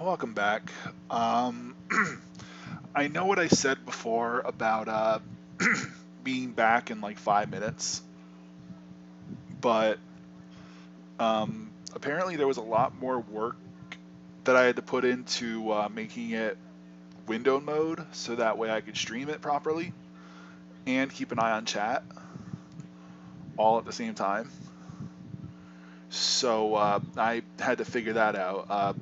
welcome back. Um, I know what I said before about being back in like 5 minutes, but apparently there was a lot more work that I had to put into making it window mode so that way I could stream it properly and keep an eye on chat all at the same time. So I had to figure that out.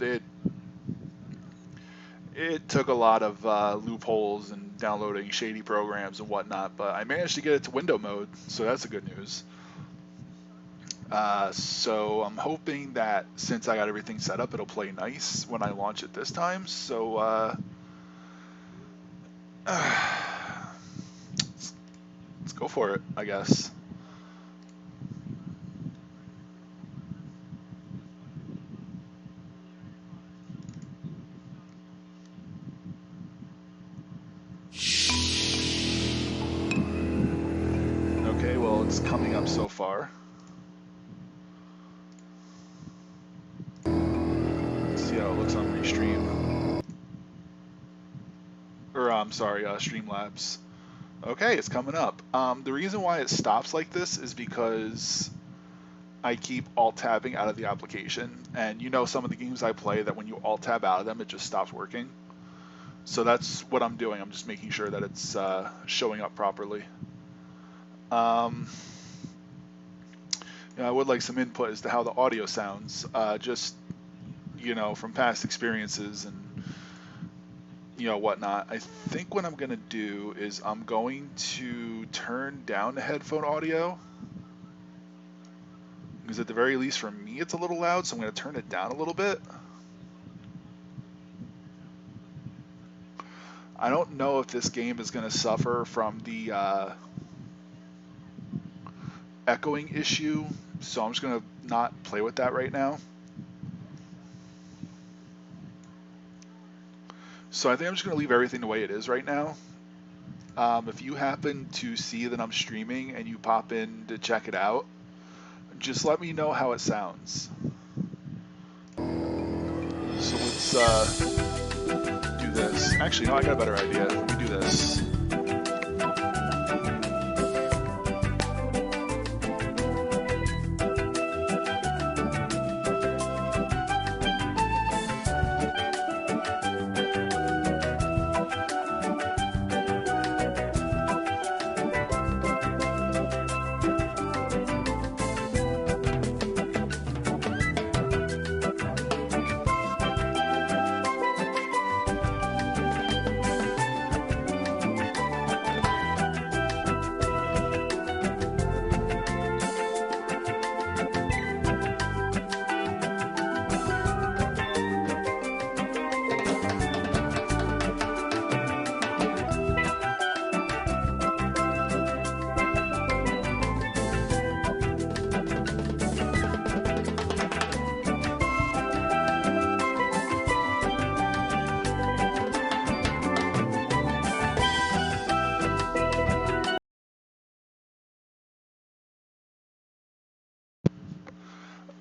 It took a lot of loopholes and downloading shady programs and whatnot, but I managed to get it to window mode, so that's the good news. So I'm hoping that since I got everything set up, it'll play nice when I launch it this time. So let's go for it, I guess. Okay, well, it's coming up so far. Let's see how it looks on Restream. Or, I'm sorry, Streamlabs. Okay, it's coming up. The reason why it stops like this is because I keep alt-tabbing out of the application. And you know some of the games I play that when you alt-tab out of them, it just stops working. So that's what I'm doing. I'm just making sure that it's showing up properly. I would like some input as to how the audio sounds, just, from past experiences and, whatnot. I think what I'm going to do is I'm going to turn down the headphone audio, because at the very least for me it's a little loud, so I'm going to turn it down a little bit. I don't know if this game is going to suffer from the echoing issue, so I'm just going to not play with that right now. So I think I'm just going to leave everything the way it is right now. If you happen to see that I'm streaming and you pop in to check it out, just let me know how it sounds. So let's do this. Actually, no, I got a better idea. Let me do this.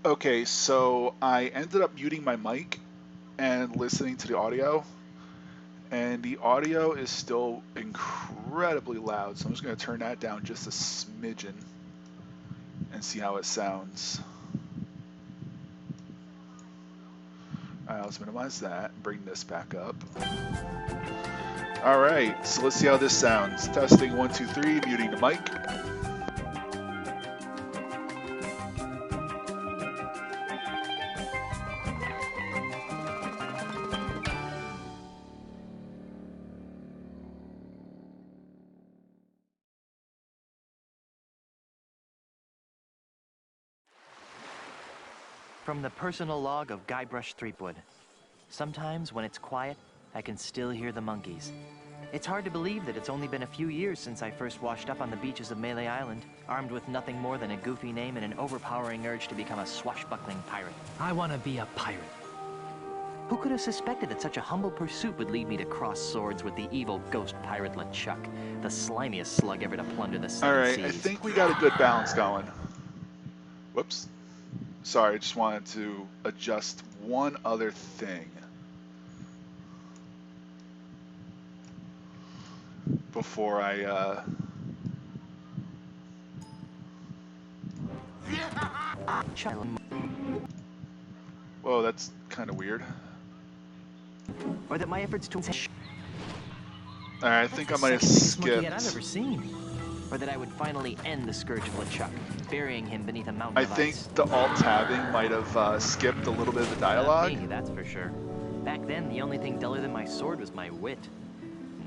Okay, so I ended up muting my mic and listening to the audio, and the audio is still incredibly loud, so I'm just going to turn that down just a smidgen and see how it sounds. Alright, let's minimize that and bring this back up. Alright, so let's see how this sounds. Testing 1, 2, 3, muting the mic. From the personal log of Guybrush Threepwood. Sometimes, when it's quiet, I can still hear the monkeys. It's hard to believe that it's only been a few years since I first washed up on the beaches of Melee Island, armed with nothing more than a goofy name and an overpowering urge to become a swashbuckling pirate. I want to be a pirate. Who could have suspected that such a humble pursuit would lead me to cross swords with the evil ghost pirate LeChuck, the slimiest slug ever to plunder the seven seas? Alright, I think we got a good balance going. Whoops. Sorry, I just wanted to adjust one other thing. before I whoa, that's kind of weird. Or that my efforts to... Alright, I think I might have monkey head I've skipped. ever seen. Or that I would finally end the scourge of LeChuck, burying him beneath a mountain I of think ice. the alt-tabbing might have skipped a little bit of the dialogue. Not me, that's for sure. Back then, the only thing duller than my sword was my wit.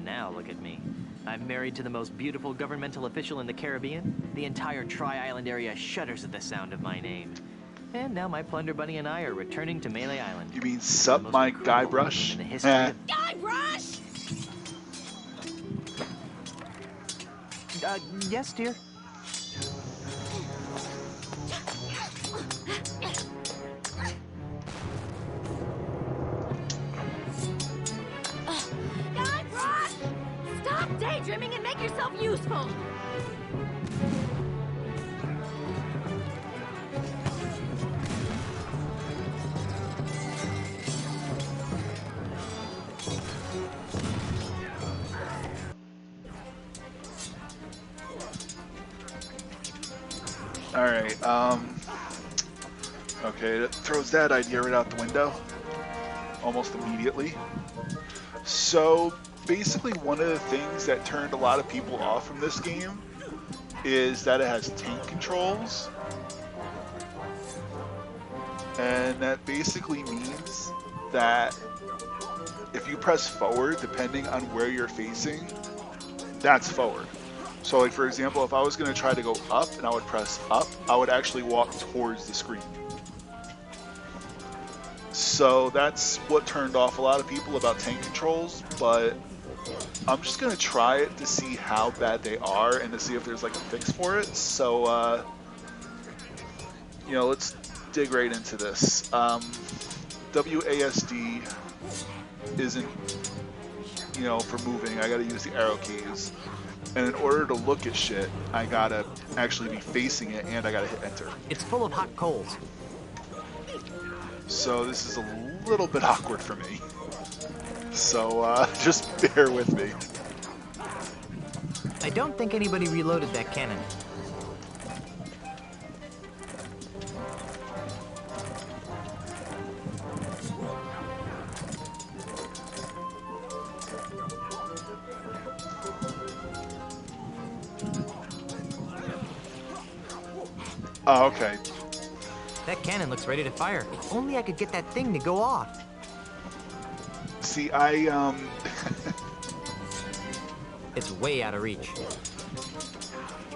Now look at me. I'm married to the most beautiful governmental official in the Caribbean. The entire Tri-Island area shudders at the sound of my name. And now my Plunder Bunny and I are returning to Melee Island. You mean sup, my Guybrush? In the history of... Guybrush! Yes, dear? Guybrush! Stop daydreaming and make yourself useful! Alright, okay, that throws that idea right out the window. Almost immediately. So, basically one of the things that turned a lot of people off from this game is that it has tank controls. And that basically means that if you press forward, depending on where you're facing, that's forward. So like for example, if I was going to try to go up and I would press up, I would actually walk towards the screen. So that's what turned off a lot of people about tank controls, but I'm just going to try it to see how bad they are and to see if there's like a fix for it. So, you know, let's dig right into this. WASD isn't, you know, for moving. I got to use the arrow keys. And in order to look at shit, I gotta actually be facing it and I gotta hit enter. It's full of hot coals. So this is a little bit awkward for me. So just bear with me. I don't think anybody reloaded that cannon. Oh, okay. That cannon looks ready to fire. If only I could get that thing to go off. See, It's way out of reach.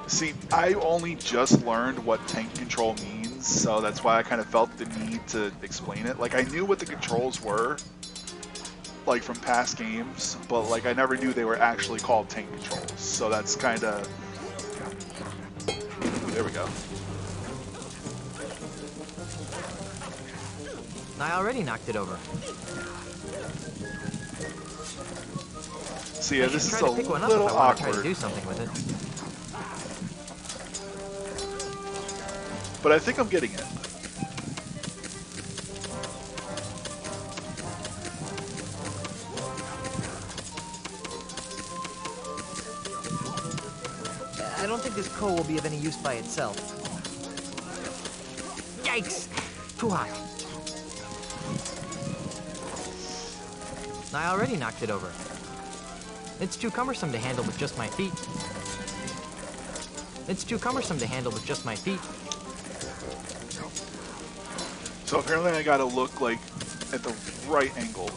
See, I only just learned what tank control means, so that's why I kind of felt the need to explain it. Like, I knew what the controls were, like, from past games, but, like, I never knew they were actually called tank controls. So that's kind of... There we go. I already knocked it over. So yeah, this is a try to pick one up little if I want to try to awkward, do something with it. but I think I'm getting it. I don't think this coal will be of any use by itself. Yikes! Too hot. I already knocked it over. It's too cumbersome to handle with just my feet. It's too cumbersome to handle with just my feet. So apparently I gotta look like at the right angle.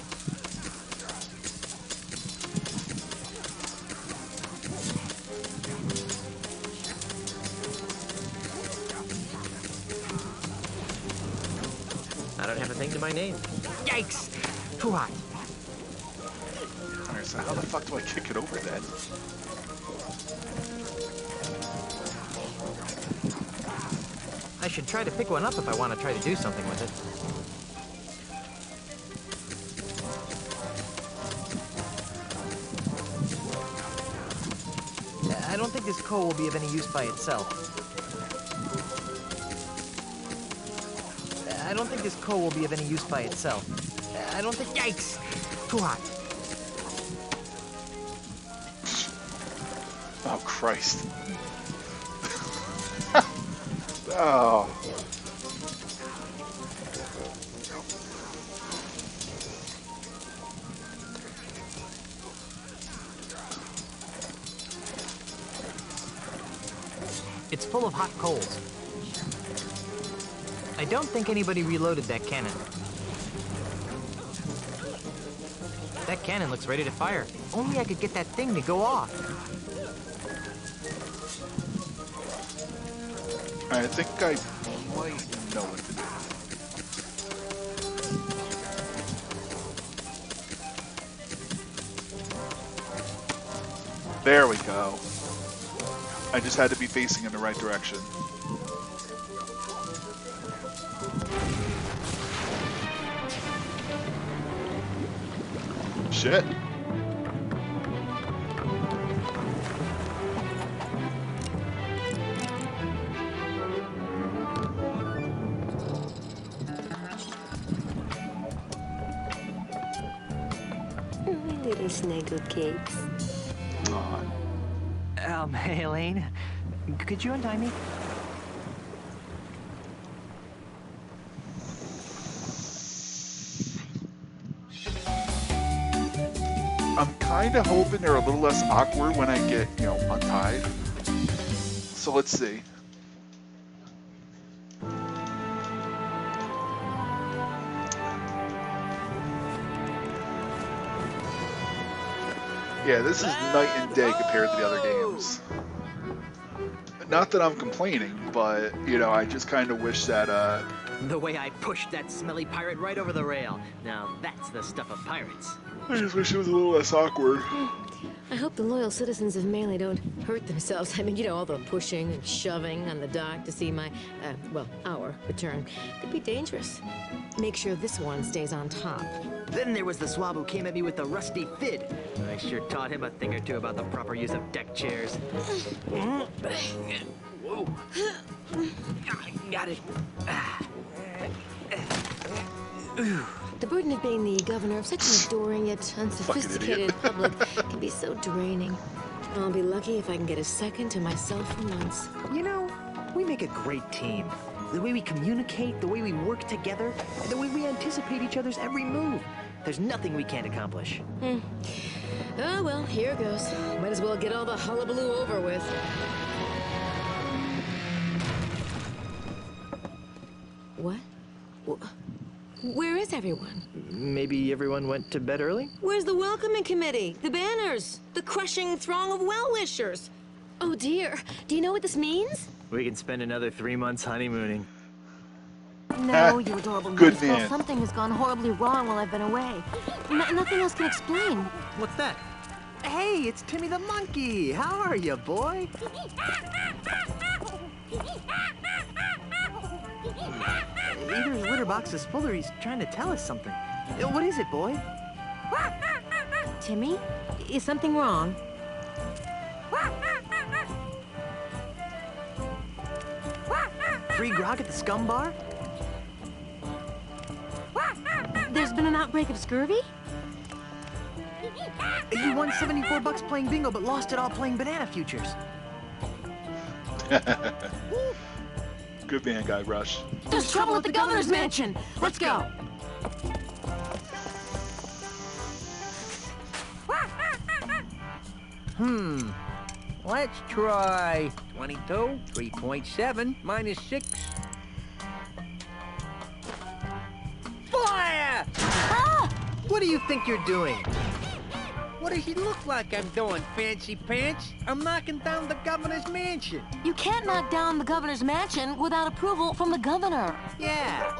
I don't have a thing to my name. Yikes! Too hot. Alright, so how the fuck do I kick it over then? I should try to pick one up if I want to try to do something with it. I don't think this coal will be of any use by itself. I don't think this coal will be of any use by itself. I don't think... Yikes! Too hot. Oh, Christ. Oh. It's full of hot coals. I don't think anybody reloaded that cannon. That cannon looks ready to fire. Only I could get that thing to go off. I think I might know what to do. There we go. I just had to be facing in the right direction. Shit. Little snuggle cakes. Aw. Hey, Elaine. Could you untie me? I'm kind of hoping they're a little less awkward when I get, untied. So let's see. Yeah, this is night and day compared to the other games. Not that I'm complaining, but, I just kind of wish that, The way I pushed that smelly pirate right over the rail. Now that's the stuff of pirates. I just wish it was a little less awkward. I hope the loyal citizens of Melee don't hurt themselves. I mean, all the pushing and shoving on the dock to see my, our return. Could be dangerous. Make sure this one stays on top. Then there was the swab who came at me with the rusty fid. I sure taught him a thing or two about the proper use of deck chairs. Whoa. Got it. The burden of being the governor of such an adoring yet unsophisticated public can be so draining. I'll be lucky if I can get a second to myself for once. We make a great team. The way we communicate, the way we work together, the way we anticipate each other's every move. There's nothing we can't accomplish. Oh, well, here goes. Might as well get all the hullabaloo over with. What? Where is everyone? Maybe everyone went to bed early? Where's the welcoming committee? The banners? The crushing throng of well-wishers? Oh, dear. Do you know what this means? We can spend another 3 months honeymooning. No, you adorable Good nice girl. man. Something has gone horribly wrong while I've been away. Nothing else can explain. What's that? Hey, it's Timmy the monkey. How are you, boy? Either his litter box is full or he's trying to tell us something. What is it, boy? Timmy, is something wrong? Free grog at the scum bar? There's been an outbreak of scurvy? You won $74 playing bingo, but lost it all playing banana futures. Good man, Guybrush. There's trouble at the governor's mansion. Let's go. Let's try 22, 3.7, minus 6. Fire! Ah! What do you think you're doing? What does it look like I'm doing, fancy pants? I'm knocking down the governor's mansion. You can't knock down the governor's mansion without approval from the governor. Yeah.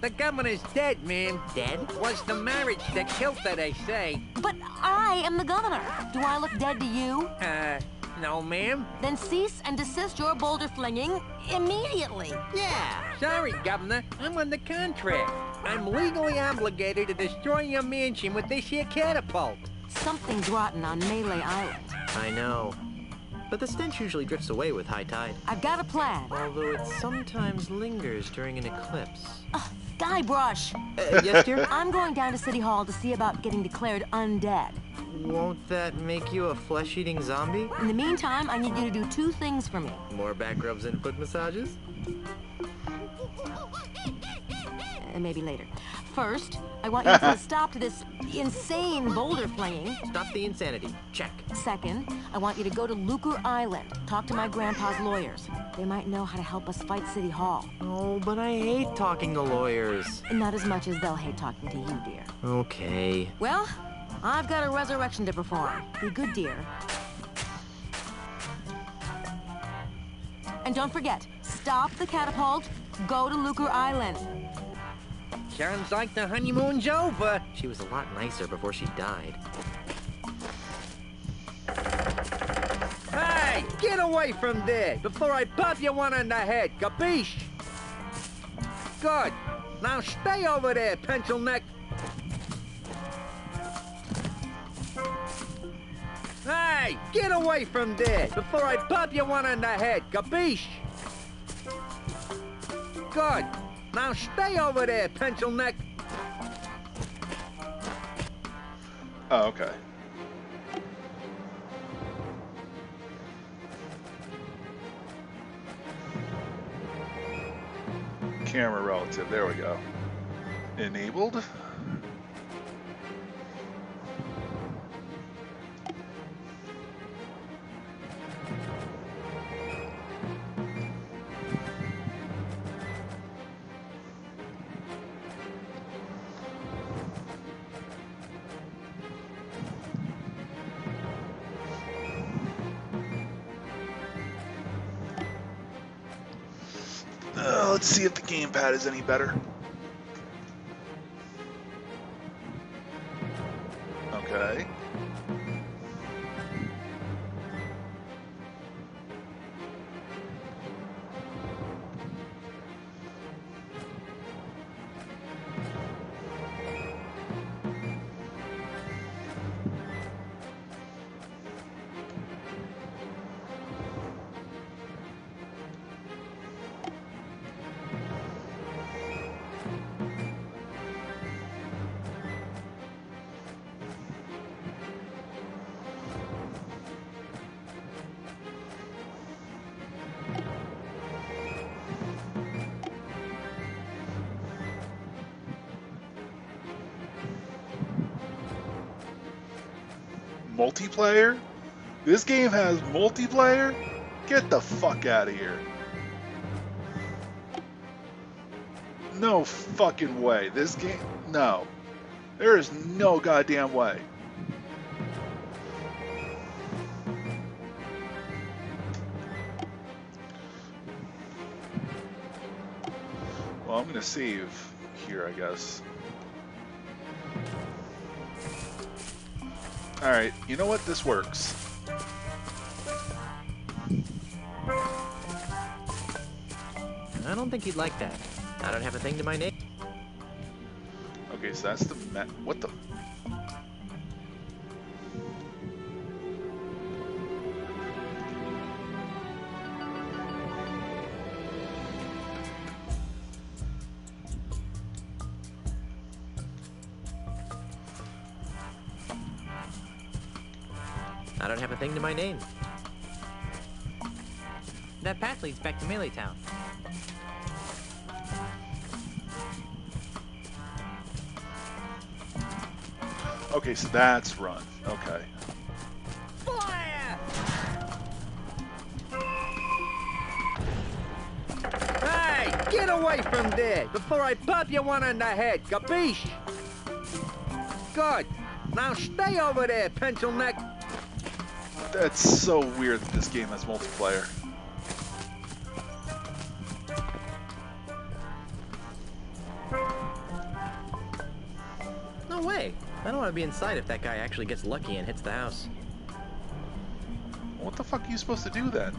The governor's dead, man. Dead? Was the marriage that killed her, they say. But I am the governor. Do I look dead to you? No, ma'am. Then cease and desist your boulder flinging immediately. Yeah. Sorry, Governor. I'm under contract. I'm legally obligated to destroy your mansion with this here catapult. Something's rotten on Melee Island. I know. But the stench usually drifts away with high tide. I've got a plan. Although it sometimes lingers during an eclipse. Guybrush! Yes, dear? I'm going down to City Hall to see about getting declared undead. Won't that make you a flesh-eating zombie? In the meantime, I need you to do 2 things for me. More back rubs and foot massages? Maybe later. First, I want you to put a stop to this insane boulder flinging. Stop the insanity. Check. Second, I want you to go to Lucre Island. Talk to my grandpa's lawyers. They might know how to help us fight City Hall. Oh, but I hate talking to lawyers. Not as much as they'll hate talking to you, dear. Okay. Well, I've got a resurrection to perform. Be good, dear. And don't forget, stop the catapult, go to Lucre Island. Sounds like the honeymoon's over. She was a lot nicer before she died. Hey, get away from there before I pop you one on the head, capiche? Good. Now stay over there, pencil neck. Hey, get away from there before I pop you one on the head, capiche? Good. Now stay over there, pencil neck. Oh, okay. Camera relative, there we go. Enabled. Let's see if the gamepad is any better. Okay. Multiplayer? This game has multiplayer? Get the fuck out of here. No fucking way. This game... No. There is no goddamn way. Well, I'm gonna save here, I guess. Alright, you know what? This works. I don't think you'd like that. I don't have a thing to my name. Okay, so that's the what the... I don't have a thing to my name. That path leads back to Melee Town. Okay, so that's run. Okay. Fire! Hey, get away from there before I pop you one on the head, capiche? Good. Now stay over there, pencil neck. That's so weird that this game has multiplayer. No way. I don't want to be inside if that guy actually gets lucky and hits the house. What the fuck are you supposed to do then?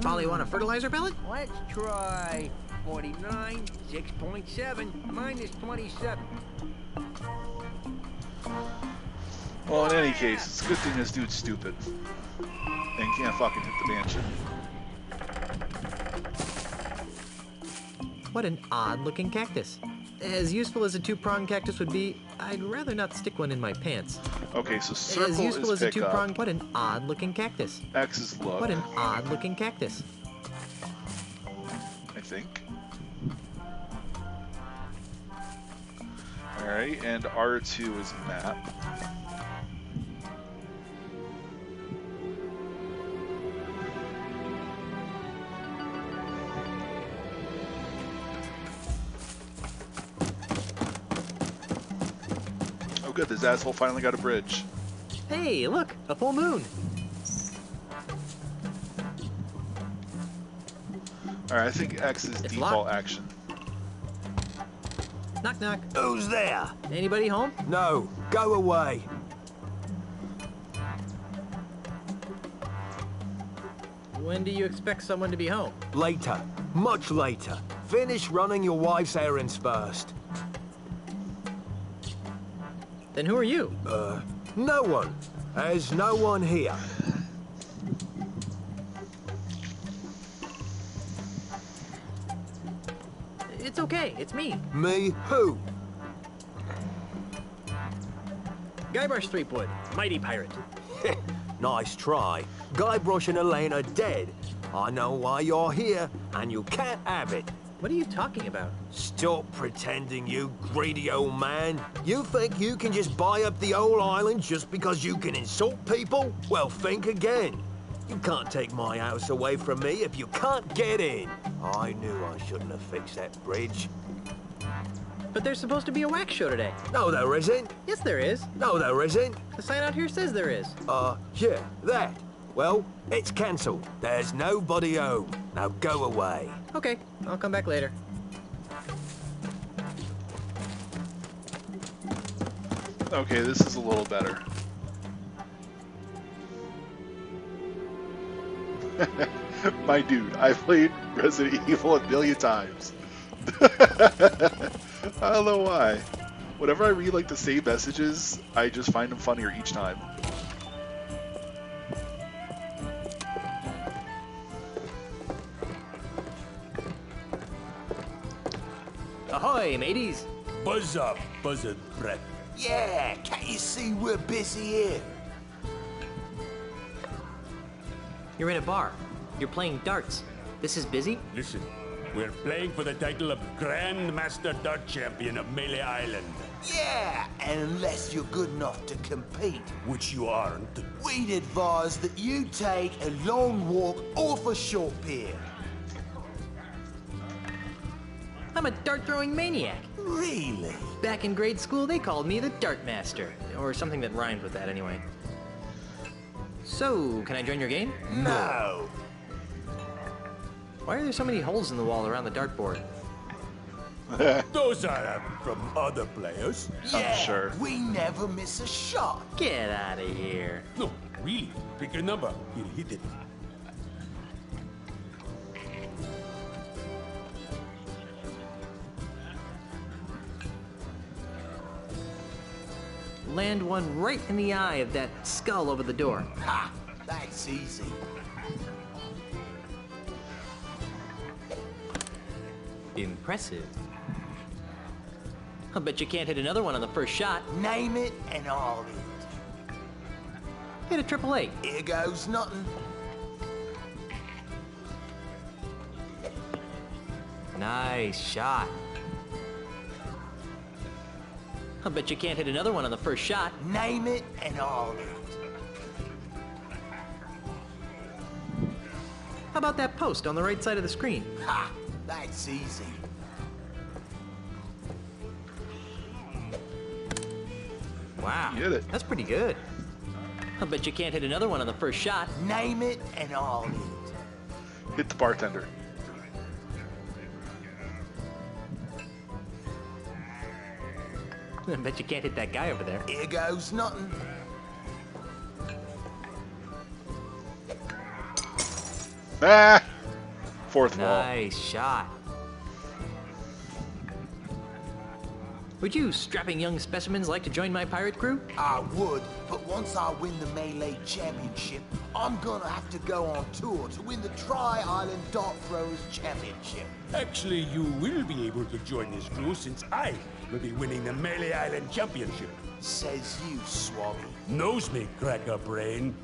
Polly, want a fertilizer pellet? Let's try 49, 6.7, minus 27. Well, in any case, it's a good thing this dude's stupid. And can't fucking hit the mansion. What an odd-looking cactus. As useful as a two-pronged cactus would be, I'd rather not stick one in my pants. Okay, so As circle useful is as a pick up. two-pronged... What an odd-looking cactus. X is look. What an odd-looking cactus. I think. Alright, and R2 is map. Oh good, this asshole finally got a bridge. Hey, look, a full moon. Alright, I think X is It's default locked. action. Knock, knock. Who's there? Anybody home? No, go away. When do you expect someone to be home? Later. Much later. Finish running your wife's errands first. Then who are you? No one. There's no one here. It's okay, it's me. Me? Who? Guybrush Threepwood, mighty pirate. Nice try. Guybrush and Elaine are dead. I know why you're here, and you can't have it. What are you talking about? Stop pretending, you greedy old man. You think you can just buy up the whole island just because you can insult people? Well, think again. You can't take my house away from me if you can't get in. I knew I shouldn't have fixed that bridge. But there's supposed to be a wax show today. No, there isn't. Yes, there is. No, there isn't. The sign out here says there is. Yeah, that. Well, it's cancelled. There's nobody home. Now go away. Okay, I'll come back later. Okay, this is a little better. My dude, I've played Resident Evil a million times. I don't know why. Whenever I read like the same messages, I just find them funnier each time. Ahoy, mateys! Buzz up, buzzard breath. Yeah, can't you see we're busy here? You're in a bar. You're playing darts. This is busy? Listen, we're playing for the title of Grand Master Dart Champion of Melee Island, Yeah, and unless you're good enough to compete, which you aren't. we'd advise that you take a long walk off a short pier. I'm a dart-throwing maniac. Really? Back in grade school, they called me the Dart Master. Or something that rhymed with that, anyway. So, can I join your game? No. Why are there so many holes in the wall around the dartboard? Those are from other players. Yeah, sure. we never miss a shot. Get out of here. No, really. Pick a number. He'll hit it. Land one right in the eye of that skull over the door. Ha! That's easy. Impressive. I'll bet you can't hit another one on the first shot. Name it and I'll hit it. Hit a triple A. Here goes nothing. Nice shot. I'll bet you can't hit another one on the first shot. Name it and I'll hit it. How about that post on the right side of the screen? Ha! That's easy. Wow. You hit it. That's pretty good. I'll bet you can't hit another one on the first shot. Name it and I'll hit it. Hit the bartender. I bet you can't hit that guy over there. Here goes nothing. Ah! Fourth wall. Nice shot. Would you strapping young specimens like to join my pirate crew? I would, but once I win the Melee Championship, I'm gonna have to go on tour to win the Tri-Island Dart Throwers Championship. Actually, you will be able to join this crew since I will be winning the Melee Island Championship. Says you, Swabby. Knows me, cracker brain.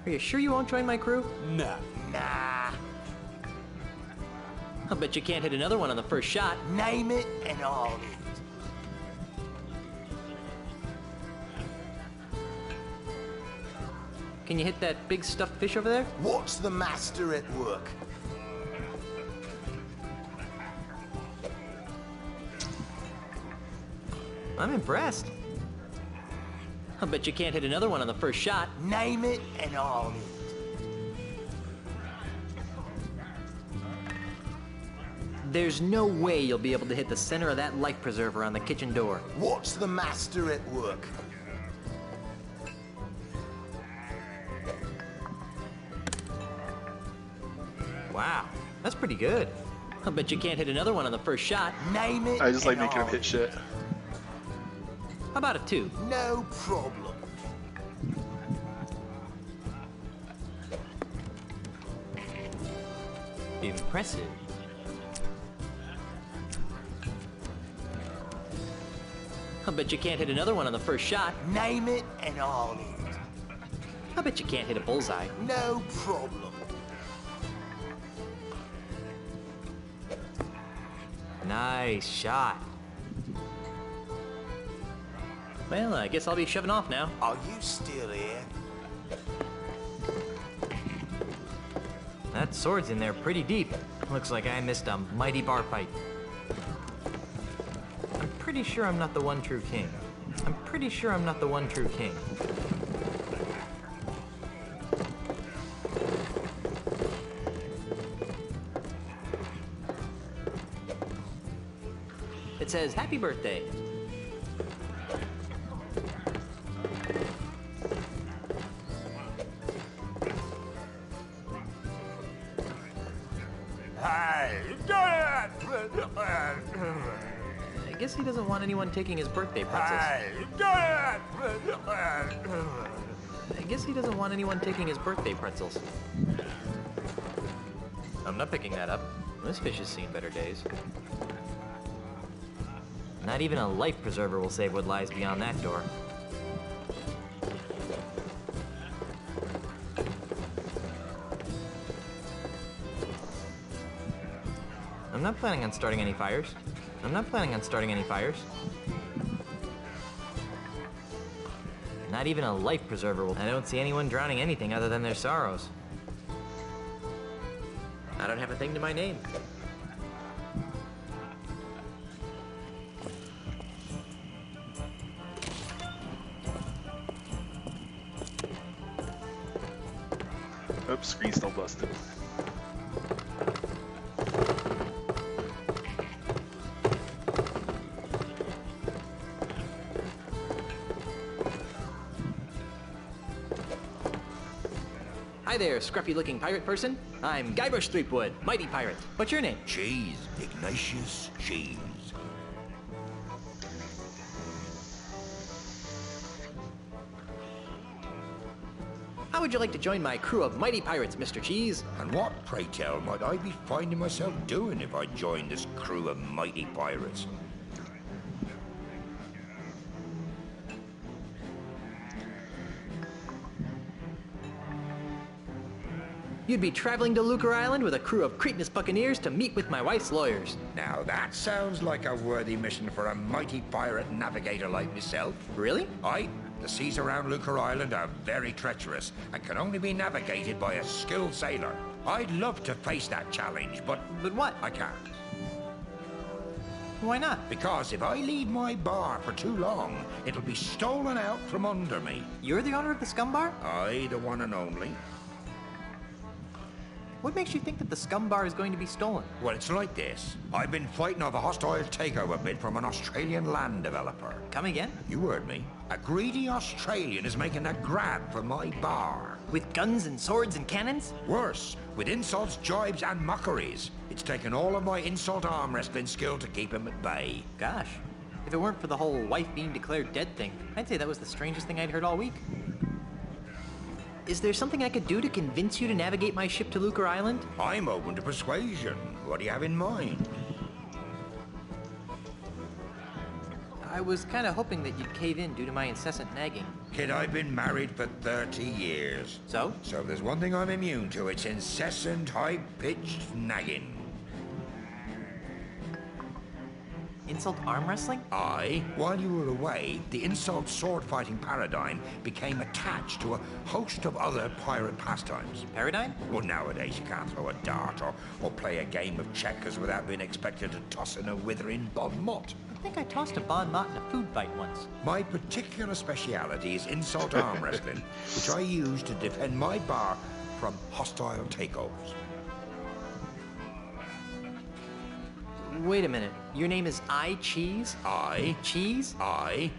Are you sure you won't join my crew? Nah. Nah. I'll bet you can't hit another one on the first shot. Name it and I'll hit it. Can you hit that big stuffed fish over there? What's the master at work? I'm impressed. I'll bet you can't hit another one on the first shot. Name it and I'll hit it. There's no way you'll be able to hit the center of that life preserver on the kitchen door. What's the master at work? Wow, that's pretty good. I'll bet you can't hit another one on the first shot. Name it I just like and making him I'll hit shit. How about a 2? No problem. Impressive. I'll bet you can't hit another one on the first shot. Name it and I'll hit it. I'll bet you can't hit a bullseye. No problem. Nice shot. Well, I guess I'll be shoving off now. Are you still here? That sword's in there pretty deep. Looks like I missed a mighty bar fight. I'm pretty sure I'm not the one true king. I'm pretty sure I'm not the one true king. It says, "Happy birthday." I guess he doesn't want anyone taking his birthday pretzels. I guess he doesn't want anyone taking his birthday pretzels. I'm not picking that up. This fish has seen better days. Not even a life preserver will save what lies beyond that door. I'm not planning on starting any fires. I'm not planning on starting any fires. Not even a life preserver will. I don't see anyone drowning anything other than their sorrows. I don't have a thing to my name. Oops, screen's still busted. Hi there, scruffy-looking pirate person. I'm Guybrush Threepwood, mighty pirate. What's your name? Cheese, Ignatius Cheese. How would you like to join my crew of mighty pirates, Mr. Cheese? And what, pray tell, might I be finding myself doing if I joined this crew of mighty pirates? You'd be traveling to Lucre Island with a crew of Cretinous buccaneers to meet with my wife's lawyers. Now that sounds like a worthy mission for a mighty pirate navigator like myself. Really? Aye, the seas around Lucre Island are very treacherous and can only be navigated by a skilled sailor. I'd love to face that challenge, but what? I can't. Why not? Because if I leave my bar for too long, it'll be stolen out from under me. You're the owner of the Scum Bar? Aye, the one and only. What makes you think that the scum bar is going to be stolen? Well, it's like this. I've been fighting off a hostile takeover bid from an Australian land developer. Come again? You heard me. A greedy Australian is making a grab for my bar. With guns and swords and cannons? Worse, with insults, jibes, and mockeries. It's taken all of my insult arm wrestling skill to keep him at bay. Gosh, if it weren't for the whole wife being declared dead thing, I'd say that was the strangest thing I'd heard all week. Is there something I could do to convince you to navigate my ship to Lucre Island? I'm open to persuasion. What do you have in mind? I was kind of hoping that you'd cave in due to my incessant nagging. Kid, I've been married for 30 years. So? So if there's one thing I'm immune to, it's incessant, high-pitched nagging. Insult arm wrestling? While you were away, the insult sword-fighting paradigm became attached to a host of other pirate pastimes. Paradigm? Well, nowadays you can't throw a dart or play a game of checkers without being expected to toss in a withering bon mot. I think I tossed a bon mot in a food fight once. My particular speciality is insult arm wrestling, which I use to defend my bar from hostile takeovers. Wait a minute. Your name is I Cheese? Cheese? I'm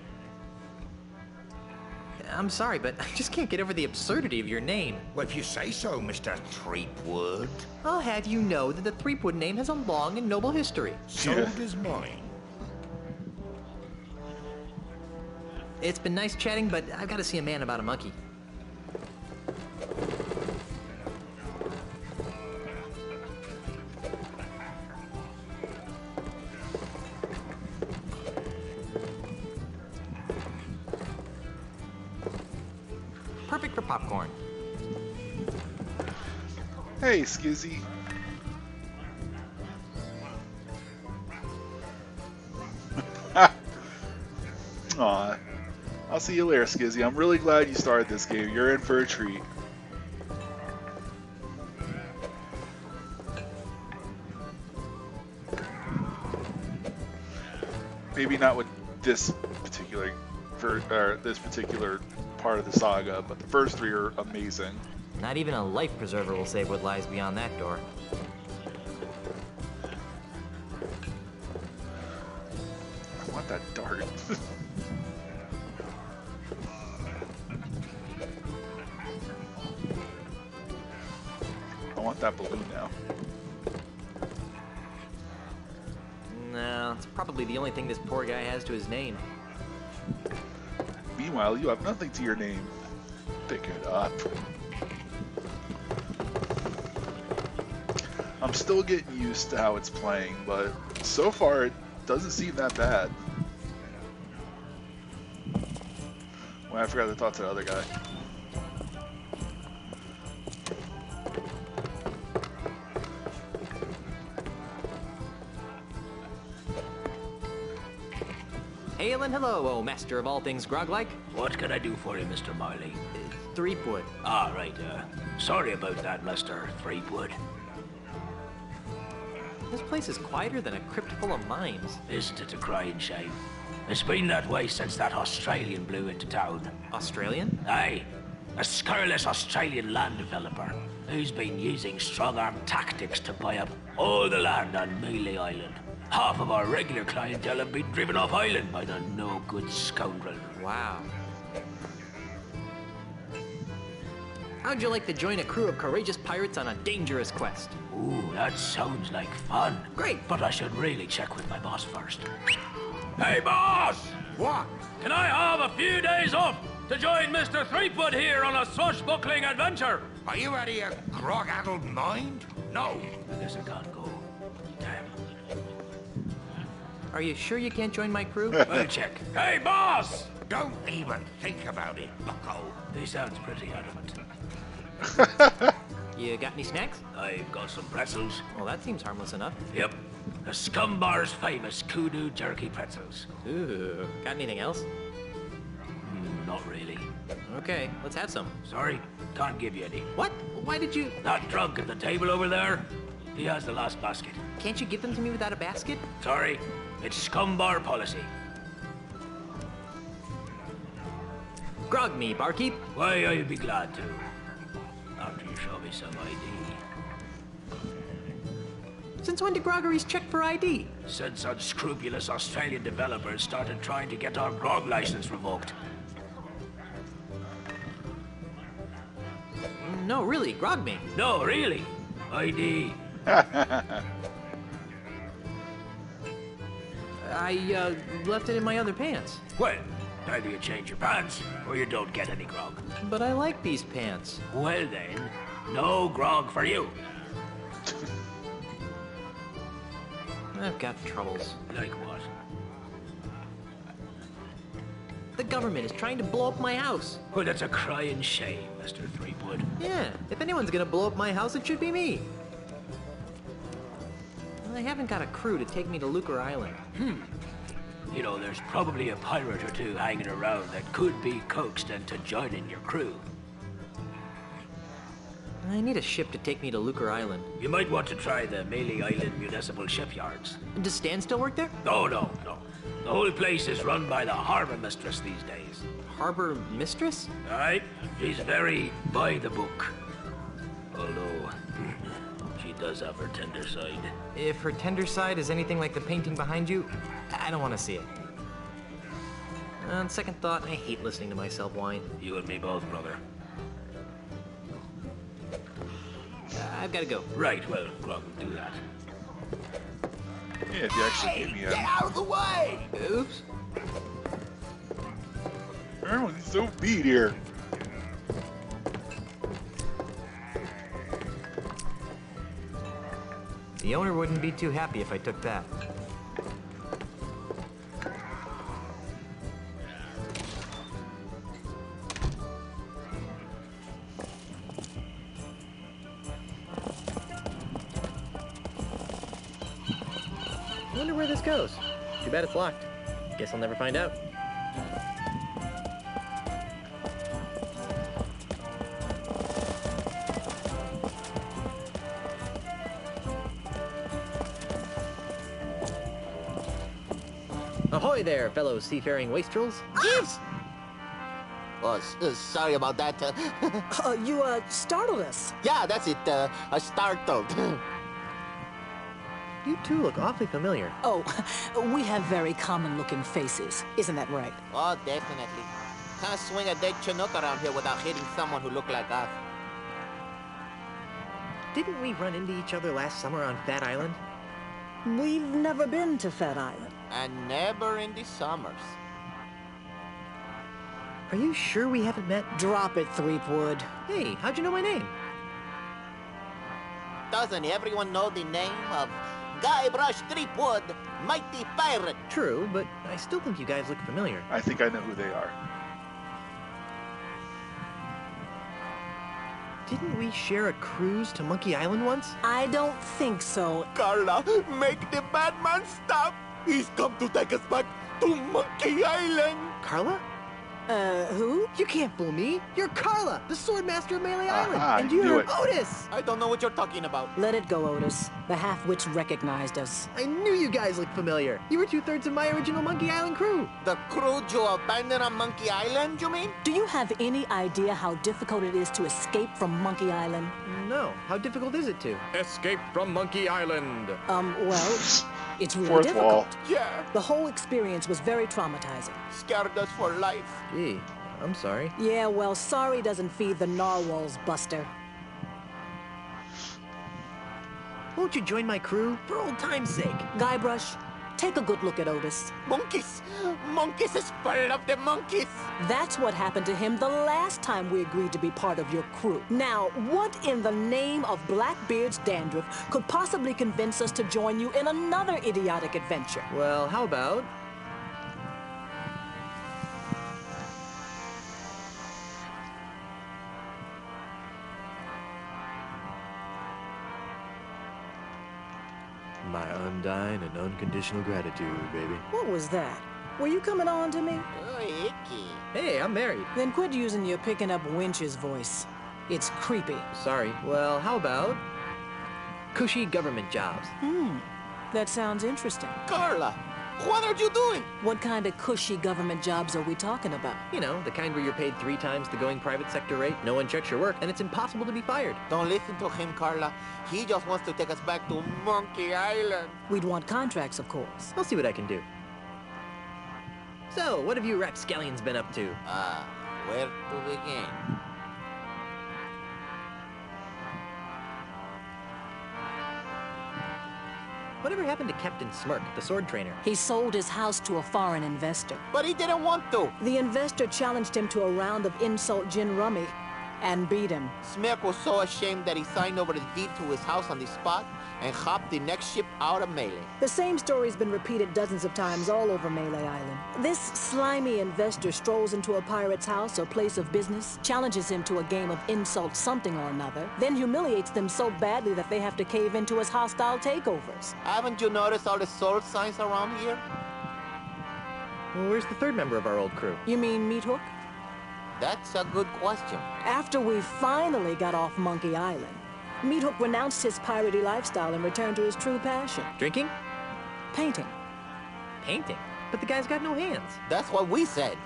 sorry, but I just can't get over the absurdity of your name. Well, if you say so, Mr. Threepwood. I'll have you know that the Threepwood name has a long and noble history. So does mine. It's been nice chatting, but I've got to see a man about a monkey. Perfect for popcorn. Hey, Skizzy. Aw. I'll see you later, Skizzy. I'm really glad you started this game. You're in for a treat. Maybe not with this particular part of the saga, but the first three are amazing. Not even a life preserver will save what lies beyond that door. I want that dart. I want that balloon now. No, it's probably the only thing this poor guy has to his name. Meanwhile, you have nothing to your name. Pick it up. I'm still getting used to how it's playing, but so far it doesn't seem that bad. Well, I forgot to talk to the other guy. Hail and hello, oh master of all things grog-like. What can I do for you, Mr. Marley? Threepwood. Ah, right, sorry about that, Mr. Threepwood. This place is quieter than a crypt full of mimes. Isn't it a crying shame? It's been that way since that Australian blew into town. Australian? Aye, a scurrilous Australian land developer who's been using strong-arm tactics to buy up all the land on Melee Island. Half of our regular clientele have been driven off island by the no-good scoundrel. Wow. How'd you like to join a crew of courageous pirates on a dangerous quest? Ooh, that sounds like fun. Great. But I should really check with my boss first. Hey, boss! What? Can I have a few days off to join Mr. Threepwood here on a swashbuckling adventure? Are you out of your grog-addled mind? No. I guess I can't go. Damn. Are you sure you can't join my crew? We'll check. Hey, boss! Don't even think about it, bucko. He sounds pretty adamant. You got any snacks? I've got some pretzels. Well, that seems harmless enough. Yep. The Scum Bar's famous kudu jerky pretzels. Ooh. Got anything else? Not really. Okay, let's have some. Sorry, can't give you any. What? Why did you... That drunk at the table over there, he has the last basket. Can't you give them to me without a basket? Sorry, it's Scum Bar policy. Grog me, barkeep. Why, I'd be glad to. After you show me some ID. Since when do groggeries check for ID? Since unscrupulous Australian developers started trying to get our grog license revoked. No, really, grog me. No, really. ID. I left it in my other pants. Well, either you change your pants or you don't get any grog. But I like these pants. Well then, no grog for you. I've got troubles. Like what? The government is trying to blow up my house. Well, that's a crying shame, Mr. Threepwood. Yeah, if anyone's gonna blow up my house, it should be me. I haven't got a crew to take me to Lucre Island. You know, there's probably a pirate or two hanging around that could be coaxed into joining your crew. I need a ship to take me to Lucre Island. You might want to try the Maley Island Municipal Shipyards. Does Stan still work there? No. The whole place is run by the harbor mistress these days. Harbor mistress? Alright? She's very by the book. Although, she does have her tender side. If her tender side is anything like the painting behind you, I don't want to see it. On second thought, I hate listening to myself whine. You and me both, brother. I've got to go. Right, well, Grog will do that. Yeah, if you actually give me Get out of the way! Oops. Everyone's so beat here. The owner wouldn't be too happy if I took that. I wonder where this goes. Too bad it's locked. Guess I'll never find out. Ahoy there, fellow seafaring wastrels. Yes! Oh, sorry about that. You startled us. Yeah, that's it. Startled. You two look awfully familiar. Oh, we have very common-looking faces. Isn't that right? Oh, definitely. Can't swing a dead Chinook around here without hitting someone who looked like us. Didn't we run into each other last summer on Fat Island? We've never been to Fat Island. And never in the summers. Are you sure we haven't met? Drop it, Threepwood. Hey, how'd you know my name? Doesn't everyone know the name of Guybrush Threepwood, mighty pirate? True, but I still think you guys look familiar. I think I know who they are. Didn't we share a cruise to Monkey Island once? I don't think so. Carla, make the bad man stop! He's come to take us back to Monkey Island! Carla? Who? You can't fool me. You're Carla, the Swordmaster of Melee Island. I And knew you're it. Otis. I don't know what you're talking about. Let it go, Otis. The half-witch recognized us. I knew you guys looked familiar. You were 2/3 of my original Monkey Island crew. The crew you abandoned on Monkey Island, you mean? Do you have any idea how difficult it is to escape from Monkey Island? No. How difficult is it to? Escape from Monkey Island. Well, it's really Fourth difficult. wall. Yeah, The whole experience was very traumatizing. scared us for life. Gee, I'm sorry. Yeah, well, sorry doesn't feed the narwhals, Buster. Won't you join my crew? For old time's sake. Guybrush, take a good look at Otis. Monkeys! Monkeys is full of the monkeys! That's what happened to him the last time we agreed to be part of your crew. Now, what in the name of Blackbeard's dandruff could possibly convince us to join you in another idiotic adventure? Well, how about... my undying and unconditional gratitude, baby. What was that? Were you coming on to me? Oh, icky. Hey, I'm married. Then quit using your picking up Winch's voice. It's creepy. Sorry. Well, how about... cushy government jobs? That sounds interesting. Carla, What are you doing? What kind of cushy government jobs are we talking about? You know, the kind where you're paid 3 times the going private sector rate, no one checks your work, and it's impossible to be fired. Don't listen to him, Carla. He just wants to take us back to Monkey Island. We'd want contracts, of course. I'll see what I can do. So, what have you rapscallions been up to? Where to begin? Whatever happened to Captain Smirk, the sword trainer? He sold his house to a foreign investor. But he didn't want to. The investor challenged him to a round of insult gin rummy and beat him. Smirk was so ashamed that he signed over the deed to his house on the spot and hopped the next ship out of Melee. The same story's been repeated dozens of times all over Melee Island. This slimy investor strolls into a pirate's house or place of business, challenges him to a game of insult something or another, then humiliates them so badly that they have to cave into his hostile takeovers. Haven't you noticed all the sword signs around here? Well, where's the third member of our old crew? You mean Meat Hook? That's a good question. After we finally got off Monkey Island, Meat Hook renounced his piratey lifestyle and returned to his true passion. Drinking? Painting. Painting? But the guy's got no hands. That's what we said.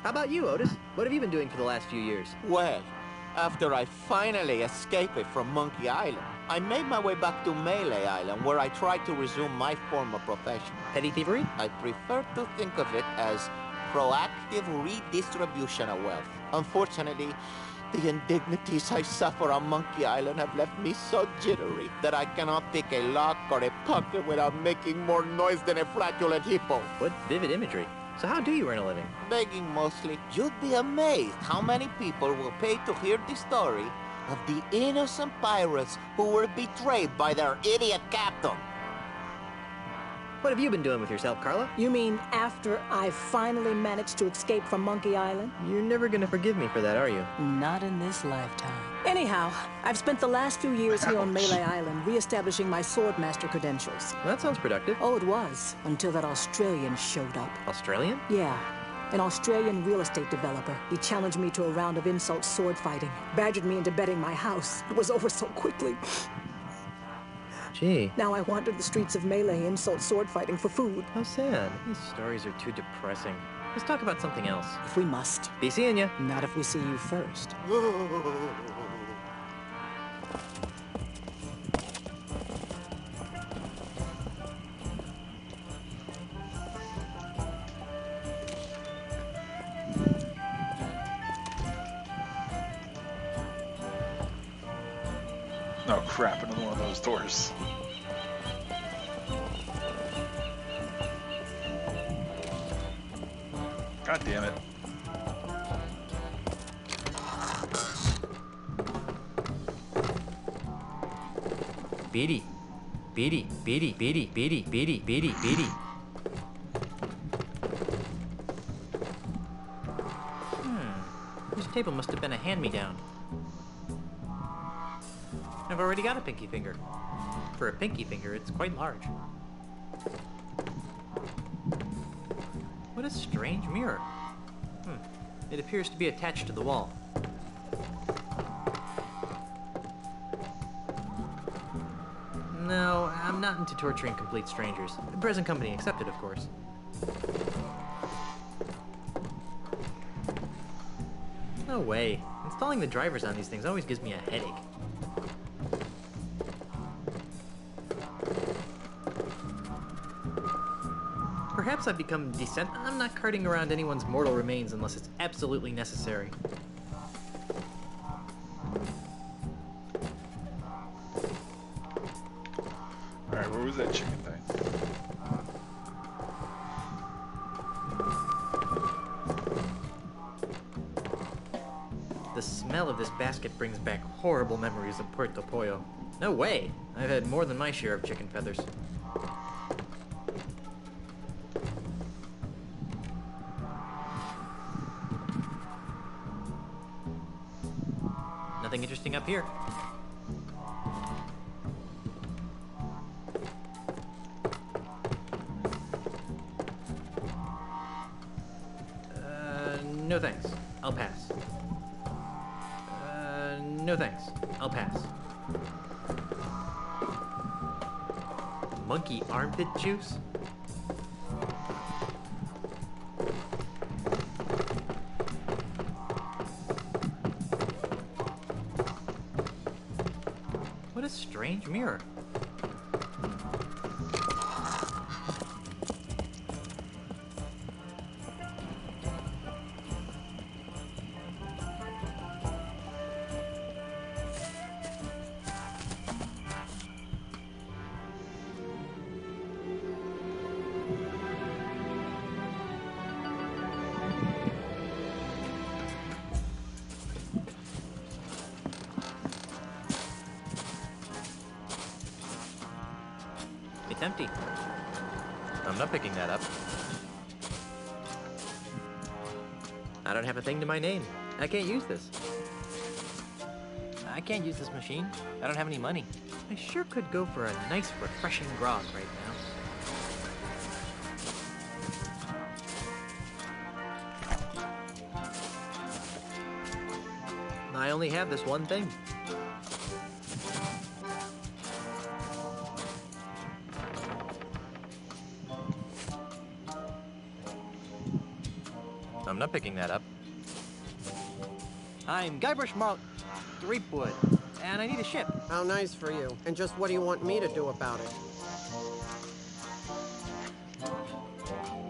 How about you, Otis? What have you been doing for the last few years? Well, after I finally escaped from Monkey Island, I made my way back to Melee Island, where I tried to resume my former profession. Petty thievery? I prefer to think of it as proactive redistribution of wealth. Unfortunately, the indignities I suffer on Monkey Island have left me so jittery that I cannot pick a lock or a pocket without making more noise than a flatulent hippo. What vivid imagery. So how do you earn a living? Begging mostly. You'd be amazed how many people will pay to hear the story of the innocent pirates who were betrayed by their idiot captain. What have you been doing with yourself, Carla? You mean after I finally managed to escape from Monkey Island? You're never gonna forgive me for that, are you? Not in this lifetime. Anyhow, I've spent the last few years here on Melee Island re-establishing my swordmaster credentials. Well, that sounds productive. Oh, it was, until that Australian showed up. Australian? Yeah. An Australian real estate developer. He challenged me to a round of insult sword fighting, badgered me into betting my house. It was over so quickly. Gee. Now I wander the streets of Melee insult sword fighting for food. How sad. These stories are too depressing. Let's talk about something else. If we must. Be seeing ya. Not if we see you first. Oh crap, another one of those doors. God damn it. Beady. Beady, beady, beady, beady, beady, beady, beady. This table must have been a hand-me-down. I've already got a pinky finger. For a pinky finger, it's quite large. What a strange mirror. It appears to be attached to the wall. No, I'm not into torturing complete strangers. Present company accepted, of course. No way. Installing the drivers on these things always gives me a headache. Perhaps I've become decent. I'm not carting around anyone's mortal remains unless it's absolutely necessary. Alright, where was that chicken thing? The smell of this basket brings back horrible memories of Puerto Pollo. No way! I've had more than my share of chicken feathers. Nothing interesting up here. No thanks. I'll pass. No thanks. I'll pass. monkey armpit juice? What a strange mirror. It's empty. I'm not picking that up. I don't have a thing to my name. I can't use this. I can't use this machine. I don't have any money. I sure could go for a nice, refreshing grog right now. I only have this one thing. I'm not picking that up. I'm Guybrush Threepwood, and I need a ship. How nice for you. And just what do you want me to do about it?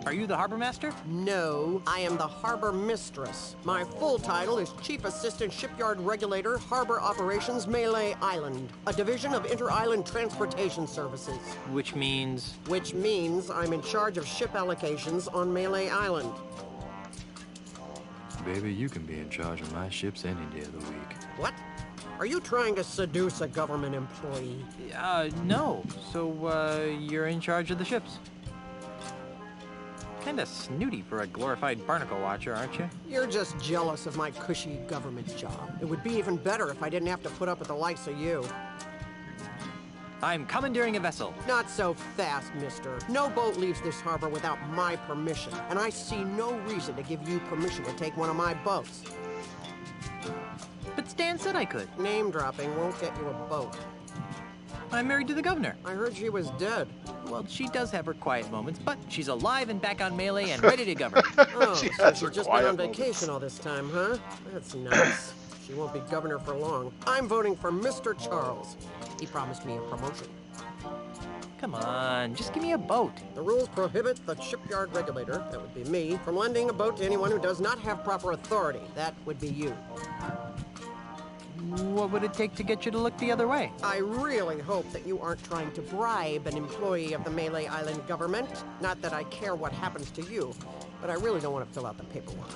Are you the harbor master? No, I am the harbor mistress. My full title is Chief Assistant Shipyard Regulator, Harbor Operations, Melee Island, a division of Inter-Island Transportation Services. Which means? Which means I'm in charge of ship allocations on Melee Island. Baby, you can be in charge of my ships any day of the week. What? Are you trying to seduce a government employee? No. So, you're in charge of the ships. Kinda snooty for a glorified barnacle watcher, aren't you? You're just jealous of my cushy government job. It would be even better if I didn't have to put up with the likes of you. I'm commandeering a vessel. Not so fast, mister. No boat leaves this harbor without my permission, and I see no reason to give you permission to take one of my boats. But Stan said I could. Name dropping won't get you a boat. I'm married to the governor. I heard she was dead. Well, she does have her quiet moments, but she's alive and back on Melee and ready to govern. Oh, so she's just been on vacation all this time, huh? That's nice. She won't be governor for long. I'm voting for Mr. Charles. He promised me a promotion. Come on, just give me a boat. The rules prohibit the shipyard regulator, that would be me, from lending a boat to anyone who does not have proper authority. That would be you. What would it take to get you to look the other way? I really hope that you aren't trying to bribe an employee of the Melee Island government. Not that I care what happens to you, but I really don't want to fill out the paperwork.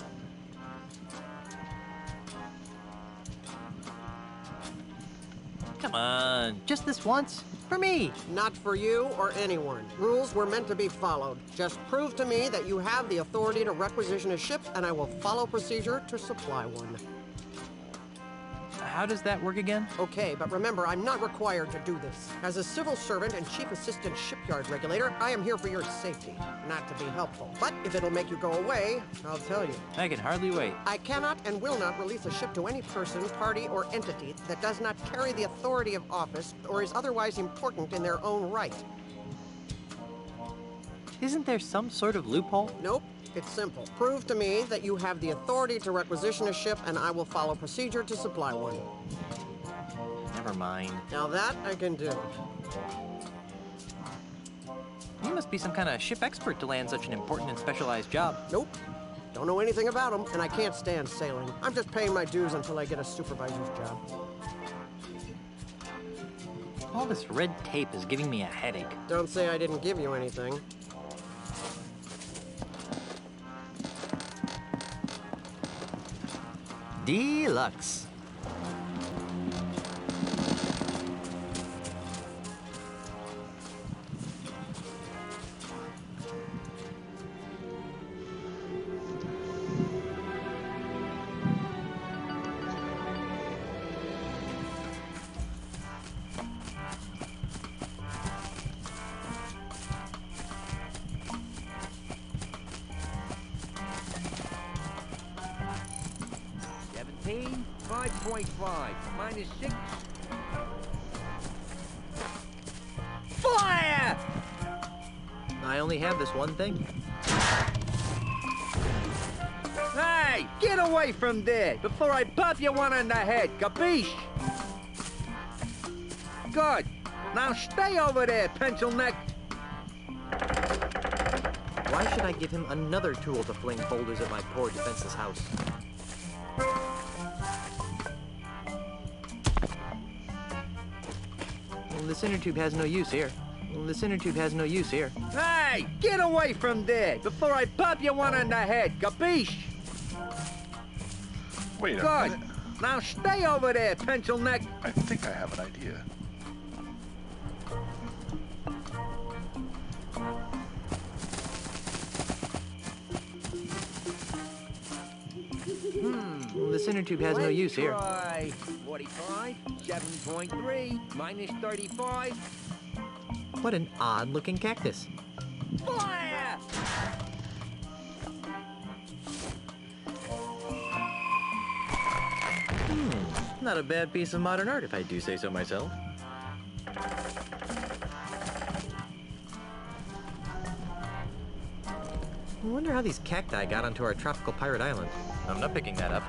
Come on, just this once. For me. Not for you or anyone. Rules were meant to be followed. Just prove to me that you have the authority to requisition a ship, and I will follow procedure to supply one. How does that work again? Okay, but remember, I'm not required to do this. As a civil servant and chief assistant shipyard regulator, I am here for your safety, not to be helpful. But if it'll make you go away, I'll tell you. I can hardly wait. I cannot and will not release a ship to any person, party, or entity that does not carry the authority of office or is otherwise important in their own right. Isn't there some sort of loophole? Nope. It's simple. Prove to me that you have the authority to requisition a ship, and I will follow procedure to supply one. Never mind. Now that I can do. You must be some kind of ship expert to land such an important and specialized job. Nope. Don't know anything about them, and I can't stand sailing. I'm just paying my dues until I get a supervisor's job. All this red tape is giving me a headache. Don't say I didn't give you anything. Deluxe. Team 5.5 minus 6. Fire! only have this one thing? Hey, get away from there before I pop you one on the head, capiche? Good. Now stay over there, pencil neck. Why should I give him another tool to fling boulders at my poor defenseless house? Well, this inner tube has no use here. Hey, get away from there before I pop you one on the head, capiche? Wait a Good. minute. Now stay over there, pencil neck. I think I have an idea. Well, this inner tube has no use here. Try 45, 7.3, minus 35. What an odd-looking cactus. Fire! Not a bad piece of modern art, if I do say so myself. I wonder how these cacti got onto our tropical pirate island. I'm not picking that up.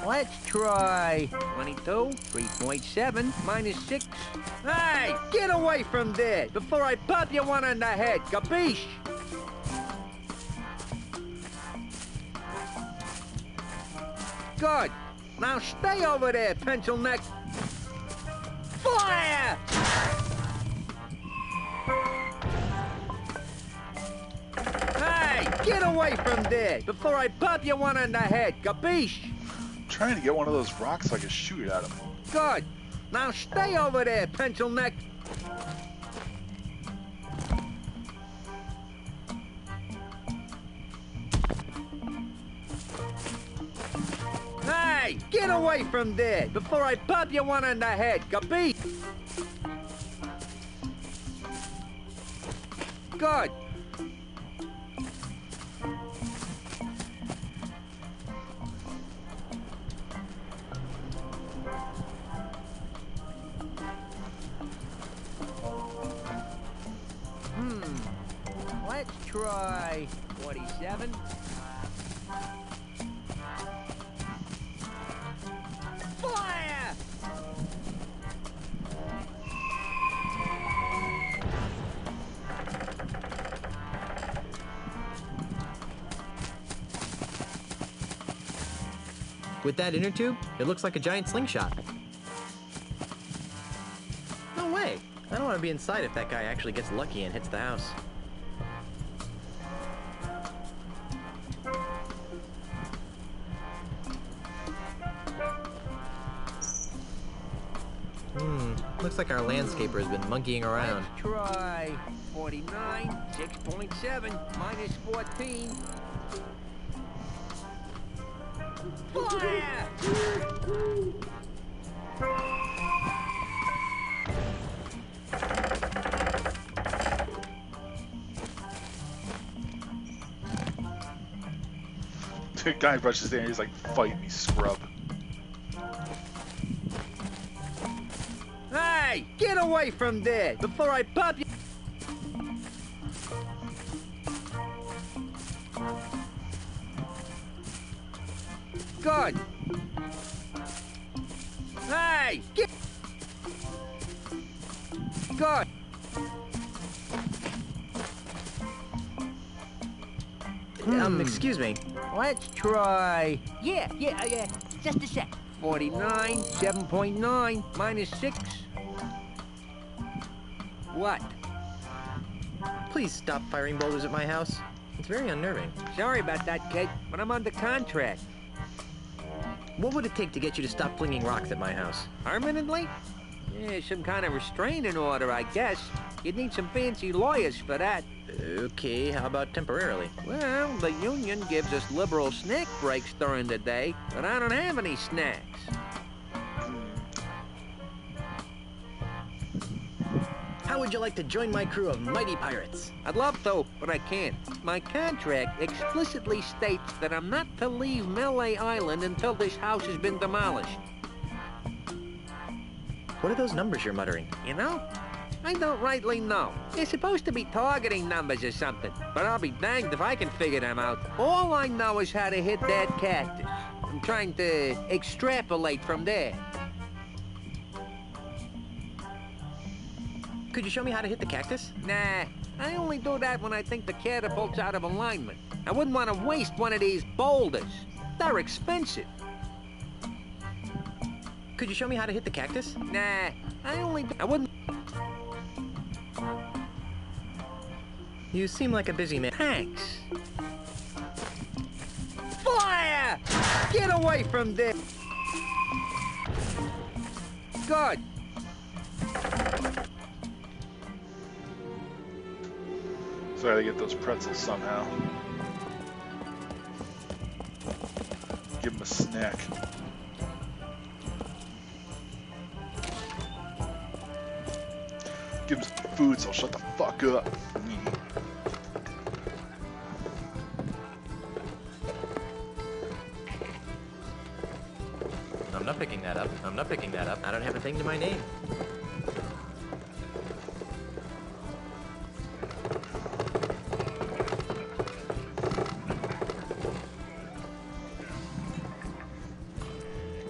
Let's try 22, 3.7, minus 6. Hey, get away from there before I pop you one on the head, capiche? Good. Now stay over there, pencil neck. Fire! Hey, get away from there before I pop you one on the head, capiche? I'm trying to get one of those rocks so I can shoot it at him. Good. Now stay over there, pencil neck. Hey, get away from there before I pop you one on the head, capiche? Good. Let's try 47. Fire! With that inner tube, it looks like a giant slingshot. No way! I don't want to be inside if that guy actually gets lucky and hits the house. Looks like our landscaper has been monkeying around. Let's try 49, 6.7, minus 14. Fire! The guy rushes in and he's like, fight me, scrub. Hey, get away from there before I pop you. Good. Hey, get. Good. Excuse me. Let's try. Yeah. Just a sec. 49, 7.9, minus 6. What? Please stop firing boulders at my house. It's very unnerving. Sorry about that, kid, but I'm under contract. What would it take to get you to stop flinging rocks at my house? Permanently? Yeah, some kind of restraining order, I guess. You'd need some fancy lawyers for that. Okay, how about temporarily? Well, the union gives us liberal snack breaks during the day, but I don't have any snacks. How How would you like to join my crew of mighty pirates? I'd love to, but I can't. My contract explicitly states that I'm not to leave Melee Island until this house has been demolished. What are those numbers you're muttering? You know? I don't rightly know. They're supposed to be targeting numbers or something, but I'll be danged if I can figure them out. All I know is how to hit that cactus. I'm trying to extrapolate from there. Could you show me how to hit the cactus? Nah, I only do that when I think the catapult's out of alignment. I wouldn't want to waste one of these boulders. They're expensive. Could you show me how to hit the cactus? Nah, I wouldn't. You seem like a busy man. Thanks. Fire! Get away from there! Good. So I gotta get those pretzels somehow. Give him a snack. Give him some food, so shut the fuck up. I'm not picking that up. I'm not picking that up. I don't have a thing to my name.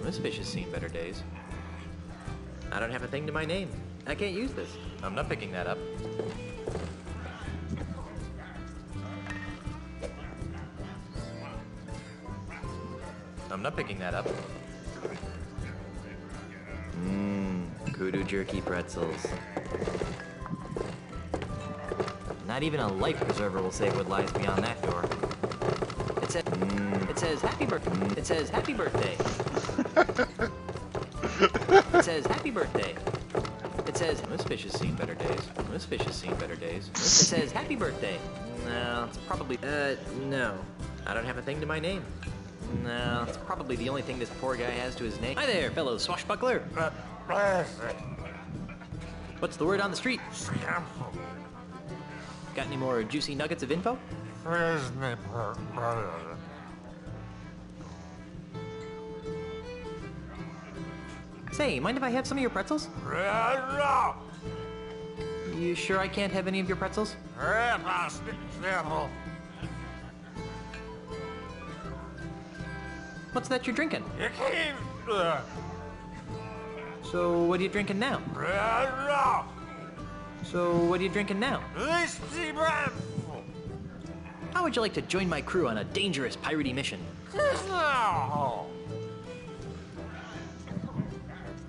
This fish has seen better days. I don't have a thing to my name. I can't use this. I'm not picking that up. I'm not picking that up. Kudu jerky pretzels. Not even a life preserver will save what lies beyond that door. It says happy birthday. It says happy birthday. It says happy birthday. It says this fish has seen better days. This fish has seen better days. It says happy birthday. No, it's probably no. I don't have a thing to my name. No, it's probably the only thing this poor guy has to his name. Hi there, fellow swashbuckler. What's the word on the street? Got any more juicy nuggets of info? Say, mind if I have some of your pretzels? You sure I can't have any of your pretzels? What's that you're drinking? So what are you drinking now? So what are you drinking now? How would you like to join my crew on a dangerous piratey mission?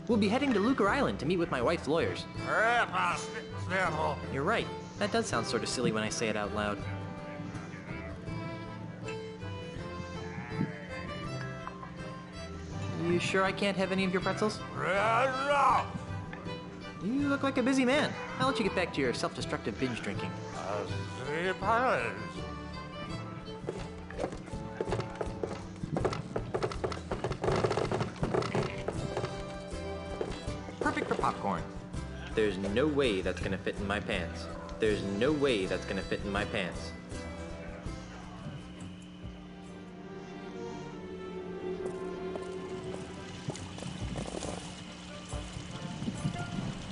We'll be heading to Lucre Island to meet with my wife's lawyers. You're right. That does sound sort of silly when I say it out loud. You sure I can't have any of your pretzels? You look like a busy man. I'll let you get back to your self-destructive binge drinking. Perfect for popcorn. There's no way that's gonna fit in my pants. There's no way that's gonna fit in my pants.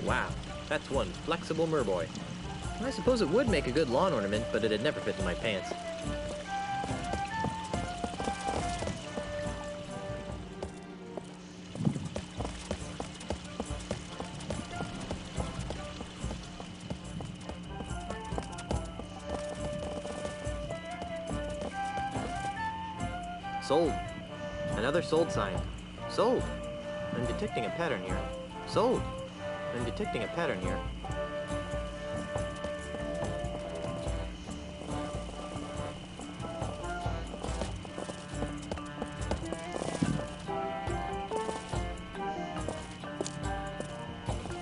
Wow, that's one flexible merboy. I suppose it would make a good lawn ornament, but it'd never fit in my pants. Sold. Another sold sign. Sold. I'm detecting a pattern here. Sold. I'm detecting a pattern here.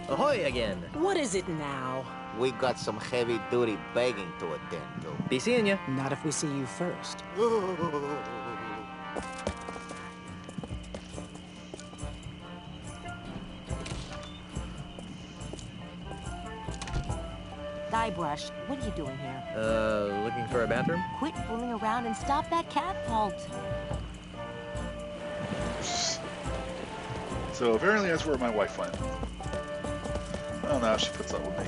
Ahoy again! What is it now? We got some heavy-duty begging to attend to. Be seeing ya. Not if we see you first. Guybrush, what are you doing here? Looking for a bathroom? Quit fooling around and stop that catapult. So apparently that's where my wife went. Well, now she puts up with me.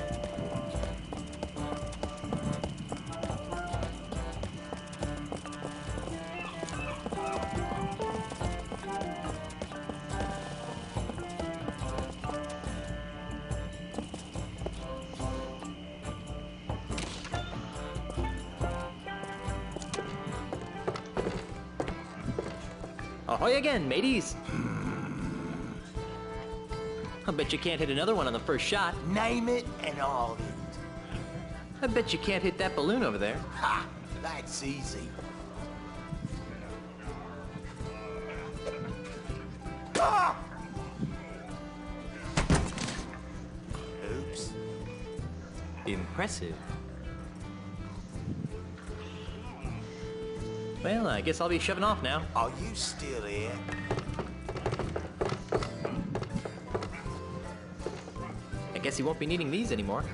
Ahoy again, mateys! I bet you can't hit another one on the first shot. Name it and I'll hit. I bet you can't hit that balloon over there. Ha! That's easy. Ah! Oops. Impressive. Well, I guess I'll be shoving off now. Are you still here? I guess you won't be needing these anymore.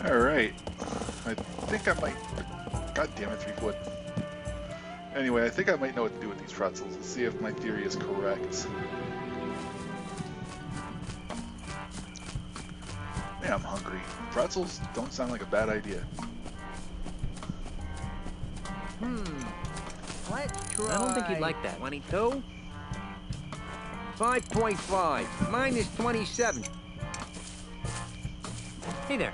Alright. I think I might... God damn it, Threepwood. Anyway, I think I might know what to do with these pretzels. Let's see if my theory is correct. Man, I'm hungry. Pretzels don't sound like a bad idea. Let's try... I don't think you'd like that. 22? 5.5 minus 27. Hey there.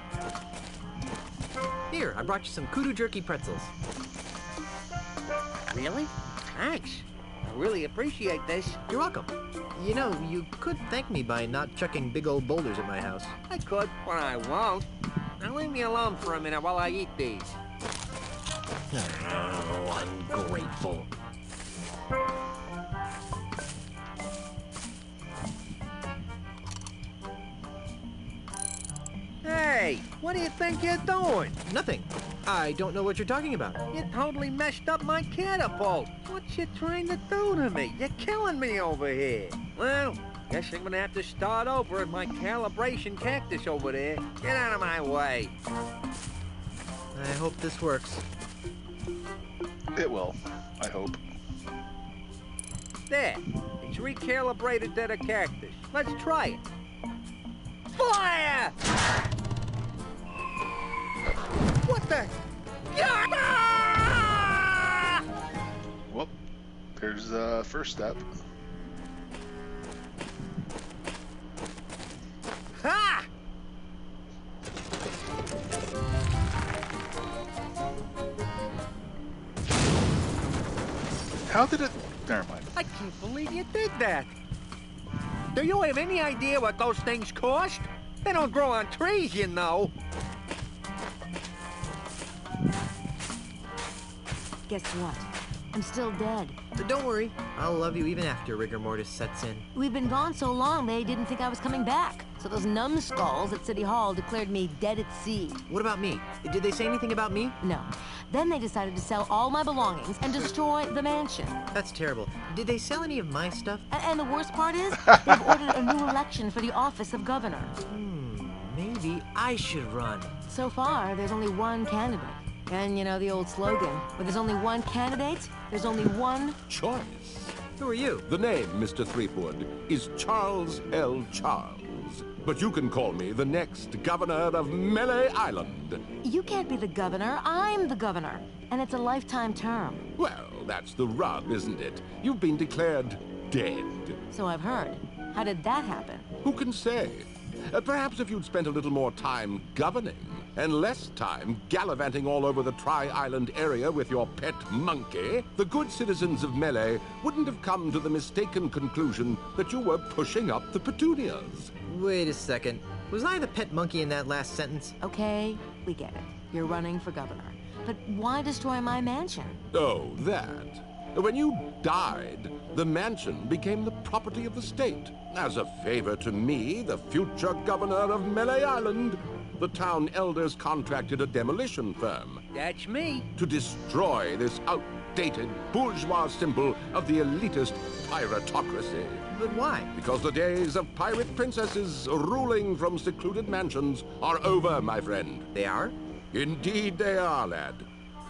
Here, I brought you some kudu jerky pretzels. Really? Thanks. I really appreciate this. You're welcome. You know, you could thank me by not chucking big old boulders at my house. I could, but I won't. Now leave me alone for a minute while I eat these. Oh, ungrateful. Hey, what do you think you're doing? Nothing. I don't know what you're talking about. You totally messed up my catapult. What you trying to do to me? You're killing me over here. Well, guess I'm gonna have to start over at my calibration cactus over there. Get out of my way. I hope this works. It will. I hope. There. It's recalibrated to the cactus. Let's try it. Fire! What the? Well, there's first step. Ha! How did it... Never mind. I can't believe you did that. Do you have any idea what those things cost? They don't grow on trees, you know. Guess what? I'm still dead. But don't worry, I'll love you even after rigor mortis sets in. We've been gone so long, they didn't think I was coming back. So those numbskulls at City Hall declared me dead at sea. What about me? Did they say anything about me? No. Then they decided to sell all my belongings and destroy the mansion. That's terrible. Did they sell any of my stuff? And the worst part is, they've ordered a new election for the office of governor. Maybe I should run. So far, there's only one candidate. And you know the old slogan, where there's only one candidate, there's only one choice. Who are you? The name, Mr. Threepwood, is Charles L. Charles. But you can call me the next governor of Melee Island. You can't be the governor, I'm the governor. And it's a lifetime term. Well, that's the rub, isn't it? You've been declared dead. So I've heard. How did that happen? Who can say? Perhaps if you'd spent a little more time governing, and less time gallivanting all over the Tri-Island area with your pet monkey, the good citizens of Melee wouldn't have come to the mistaken conclusion that you were pushing up the petunias. Wait a second. Was I the pet monkey in that last sentence? Okay, we get it. You're running for governor. But why destroy my mansion? Oh, that. When you died, the mansion became the property of the state. As a favor to me, the future governor of Melee Island, the town elders contracted a demolition firm. That's me. To destroy this outdated bourgeois symbol of the elitist piratocracy. But why? Because the days of pirate princesses ruling from secluded mansions are over, my friend. They are? Indeed they are, lad.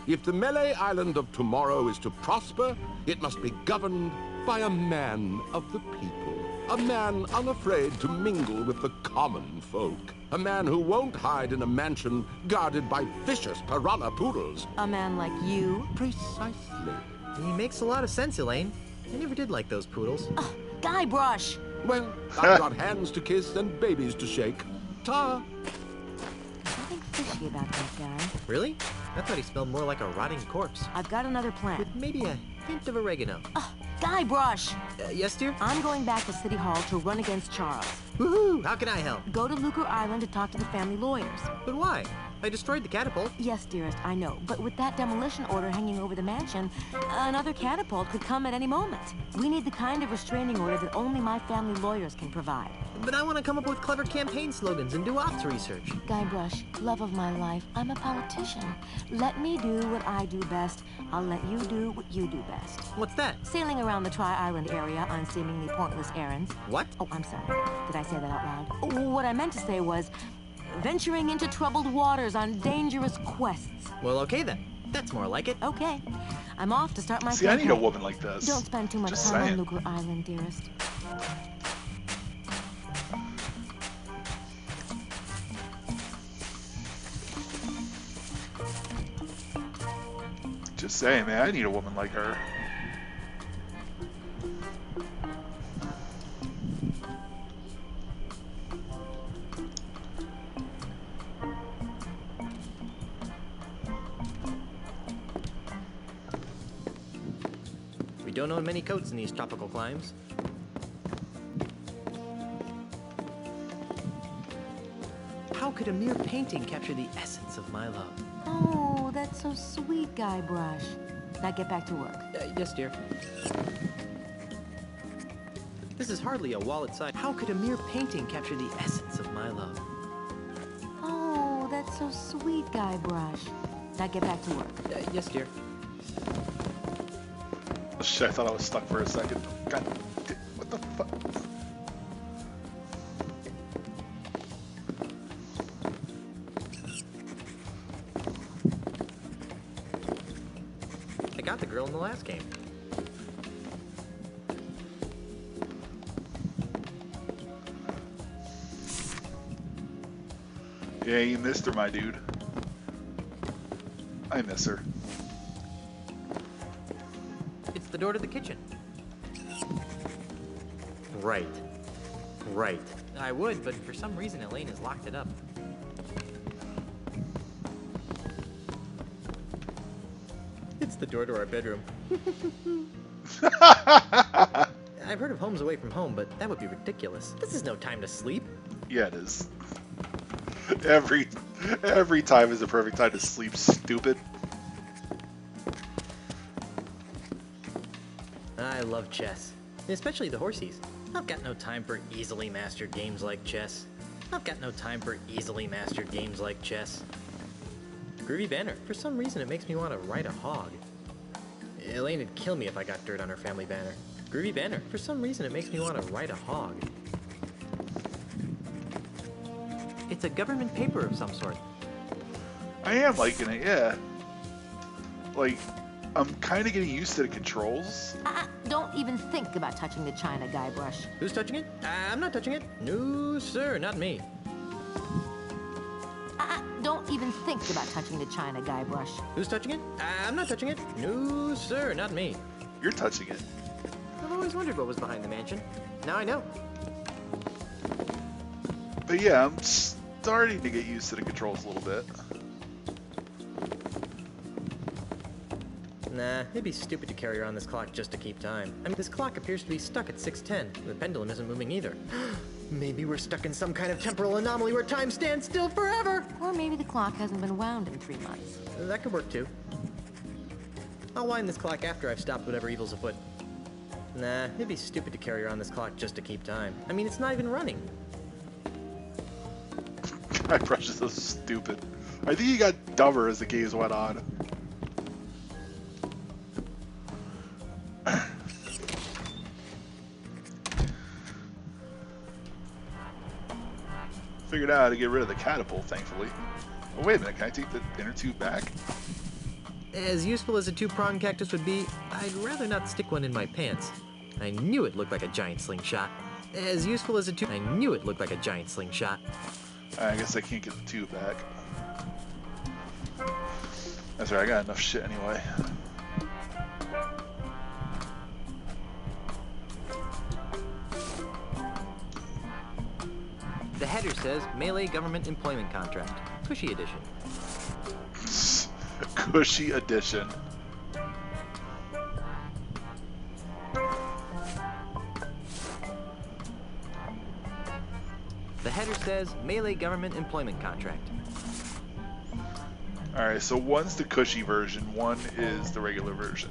If the Melee Island of tomorrow is to prosper, it must be governed by a man of the people. A man unafraid to mingle with the common folk. A man who won't hide in a mansion guarded by vicious piranha poodles. A man like you? Precisely. He makes a lot of sense, Elaine. I never did like those poodles. Guybrush! Well, I've got hands to kiss and babies to shake. Ta! Something fishy about that guy. Really? I thought he smelled more like a rotting corpse. I've got another plan. With maybe a hint of oregano. Guybrush! Yes, dear? I'm going back to City Hall to run against Charles. Woohoo! How can I help? Go to Lucre Island to talk to the family lawyers. But why? I destroyed the catapult. Yes, dearest, I know. But with that demolition order hanging over the mansion, another catapult could come at any moment. We need the kind of restraining order that only my family lawyers can provide. But I want to come up with clever campaign slogans and do ops research. Guybrush, love of my life, I'm a politician. Let me do what I do best. I'll let you do what you do best. What's that? Sailing around the Tri-Island area on seemingly pointless errands. What? Oh, I'm sorry. Did I say that out loud? What I meant to say was venturing into troubled waters on dangerous quests. Well, okay then. That's more like it. Okay. I'm off to start my See, I campaign. need a woman like this. Don't spend too much Just time saying. on Lucre Island, dearest. Just saying, man, I need a woman like her. We don't own many coats in these tropical climes. How could a mere painting capture the essence of my love? Oh, that's so sweet, Guybrush. Now get back to work. Yes, dear. This is hardly a wallet size. How could a mere painting capture the essence of my love? Oh, that's so sweet, Guybrush. Now get back to work. Yes, dear. Oh, shit, I thought I was stuck for a second. God, what the fuck? I got the girl in the last game. Yeah, you missed her, my dude. I miss her. It's the door to the kitchen. Right. Right. I would, but for some reason Elaine has locked it up. It's the door to our bedroom. I've heard of homes away from home, but that would be ridiculous. This is no time to sleep. Yeah, it is. Every time is the perfect time to sleep, stupid. I love chess, especially the horsies. I've got no time for easily mastered games like chess. I've got no time for easily mastered games like chess. Groovy banner. For some reason, it makes me want to ride a hog. Elaine would kill me if I got dirt on her family banner. Groovy banner. For some reason, it makes me want to ride a hog. It's a government paper of some sort. I am liking it, yeah. Like, I'm kind of getting used to the controls. Don't even think about touching the china, Guybrush. Who's touching it? I'm not touching it. No, sir, not me. Don't even think about touching the china, Guybrush. Who's touching it? I'm not touching it. No, sir, not me. You're touching it. I've always wondered what was behind the mansion. Now I know. But yeah, I'm starting to get used to the controls a little bit. Nah, it'd be stupid to carry around this clock just to keep time. I mean, this clock appears to be stuck at 6:10. The pendulum isn't moving either. Maybe we're stuck in some kind of temporal anomaly where time stands still forever! Or maybe the clock hasn't been wound in 3 months. That could work too. I'll wind this clock after I've stopped whatever evil's afoot. Nah, it'd be stupid to carry around this clock just to keep time. I mean, it's not even running. Guybrush is so stupid. I think he got dumber as the games went on. Figured out how to get rid of the catapult, thankfully. Oh, wait a minute, can I take the inner tube back? As useful as a two-pronged cactus would be, I'd rather not stick one in my pants. I knew it looked like a giant slingshot. As useful as I knew it looked like a giant slingshot. I guess I can't get the tube back. That's right, I got enough shit anyway. The header says Melee Government Employment Contract. Cushy edition. Cushy edition. The header says Melee Government Employment Contract. Alright, so one's the cushy version, one is the regular version.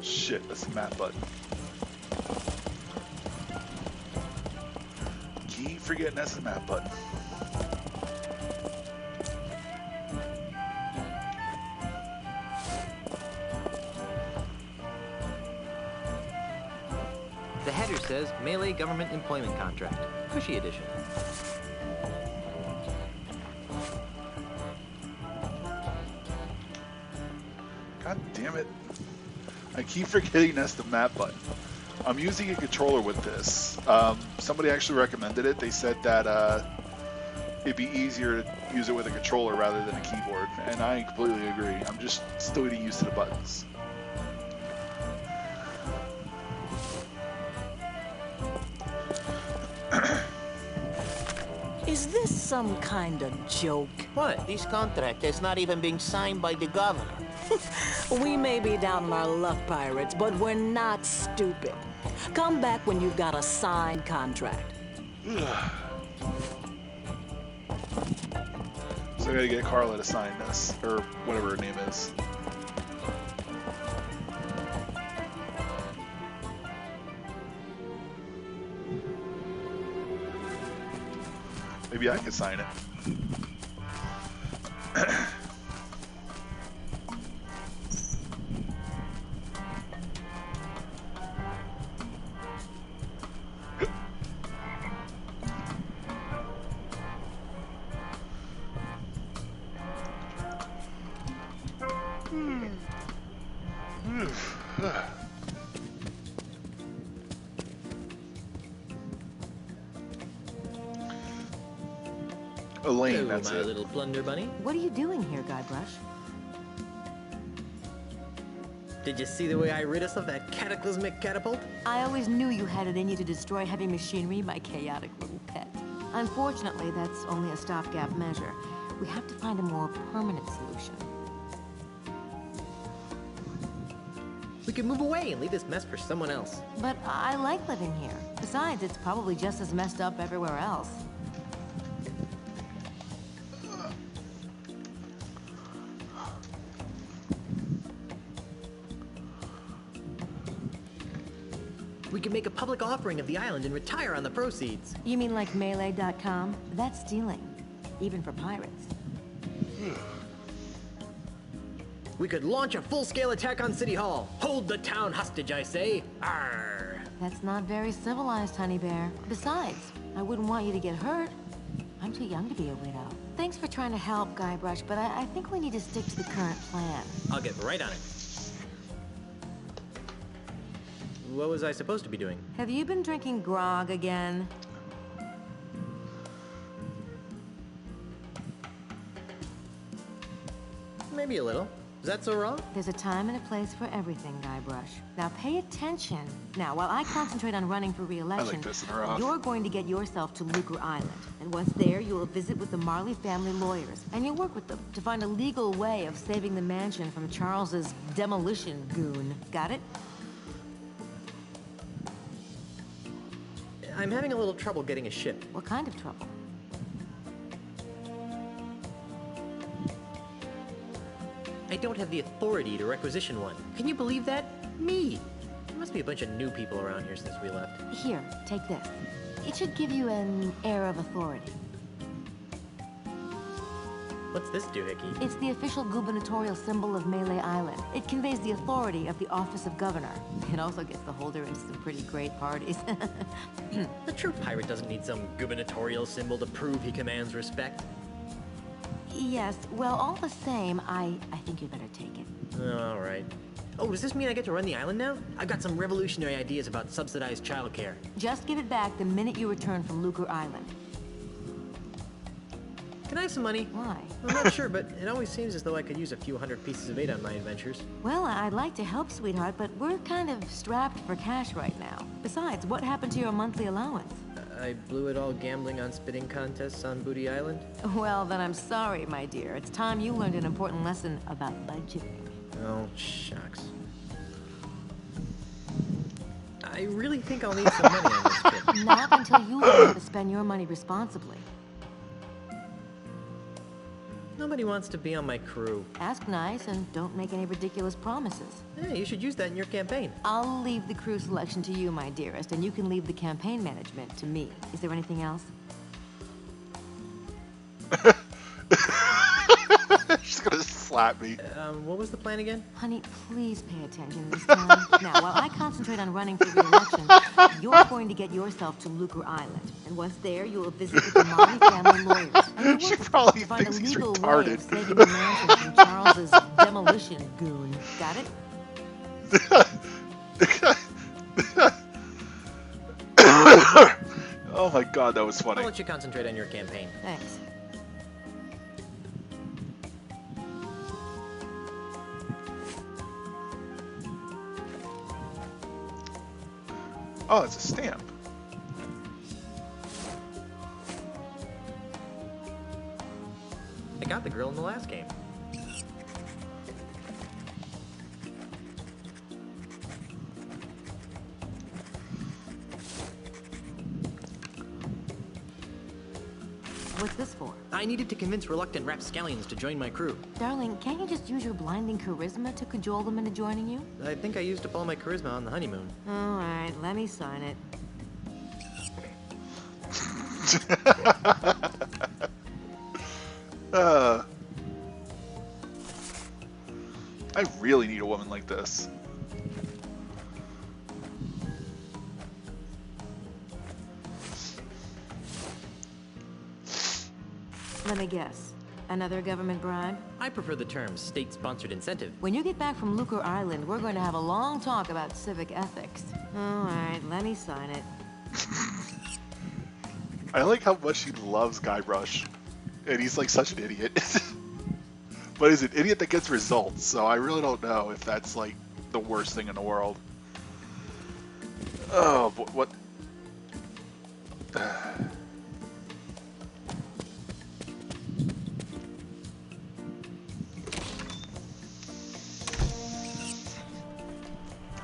Shit, that's the map button. Keep forgetting that's the map button. The header says Melee Government Employment Contract. Cushy edition. God damn it. I keep forgetting that's the map button. I'm using a controller with this. Somebody actually recommended it. They said that it'd be easier to use it with a controller rather than a keyboard, and I completely agree. I'm just still getting used to the buttons. Is this some kind of joke? What? This contract is not even being signed by the governor. We may be down on our luck, pirates, but we're not stupid. Come back when you've got a signed contract. So I gotta get Carla to sign this, or whatever her name is. Maybe I could sign it. Elaine, Hello, that's my it. little plunder bunny. What are you doing here, Guybrush? Did you see the way I rid us of that cataclysmic catapult? I always knew you had it in you to destroy heavy machinery, my chaotic little pet. Unfortunately, that's only a stopgap measure. We have to find a more permanent solution. We could move away and leave this mess for someone else. But I like living here. Besides, it's probably just as messed up everywhere else. We could make a public offering of the island and retire on the proceeds. You mean like Melee.com? That's stealing, even for pirates. We could launch a full-scale attack on City Hall. Hold the town hostage, I say. Arr! That's not very civilized, Honey Bear. Besides, I wouldn't want you to get hurt. I'm too young to be a widow. Thanks for trying to help, Guybrush, but I think we need to stick to the current plan. I'll get right on it. What was I supposed to be doing? Have you been drinking grog again? Maybe a little. Is that so wrong? There's a time and a place for everything, Guybrush. Now pay attention. Now, while I concentrate on running for re-election, you're going to get yourself to Lucre Island. And once there, you will visit with the Marley family lawyers. And you'll work with them to find a legal way of saving the mansion from Charles's demolition goon. Got it? I'm having a little trouble getting a ship. What kind of trouble? I don't have the authority to requisition one. Can you believe that? Me! There must be a bunch of new people around here since we left. Here, take this. It should give you an air of authority. What's this doohickey? It's the official gubernatorial symbol of Melee Island. It conveys the authority of the office of governor. It also gets the holder into some pretty great parties. The true pirate doesn't need some gubernatorial symbol to prove he commands respect. Yes, well, all the same, I think you better take it. All right. Oh, does this mean I get to run the island now? I've got some revolutionary ideas about subsidized childcare. Just give it back the minute you return from Lucre Island. Can I have some money? Why? I'm not sure, but it always seems as though I could use a few hundred pieces of bait on my adventures. Well, I'd like to help, sweetheart, but we're kind of strapped for cash right now. Besides, what happened to your monthly allowance? I blew it all gambling on spitting contests on Booty Island. Well, then I'm sorry, my dear. It's time you learned an important lesson about budgeting. Oh, shucks. I really think I'll need some money on this trip. Not until you learn how to spend your money responsibly. Nobody wants to be on my crew. Ask nice and don't make any ridiculous promises. Hey, you should use that in your campaign. I'll leave the crew selection to you, my dearest, and you can leave the campaign management to me. Is there anything else? She's gonna slap me. What was the plan again? Honey, please pay attention this time. Now, while I concentrate on running for re-election, you're going to get yourself to Lucre Island. And once there, you will visit with the Marley family lawyers. And She probably to find a thinks he's legal way retarded. of saving the mansion from Charles's demolition goon. Got it? Oh my god, that was funny. I'll let you concentrate on your campaign. Thanks. Oh, it's a stamp. I got the girl in the last game. What's this for? I needed to convince reluctant rapscallions to join my crew. Darling, can't you just use your blinding charisma to cajole them into joining you? I think I used up all my charisma on the honeymoon. All right, let me sign it. I really need a woman like this. Let me guess. Another government bribe? I prefer the term state-sponsored incentive. When you get back from Lucre Island, we're going to have a long talk about civic ethics. All right, let me sign it. I like how much he loves Guybrush. And he's like such an idiot. But he's an idiot that gets results, so I really don't know if that's like the worst thing in the world. Oh, what?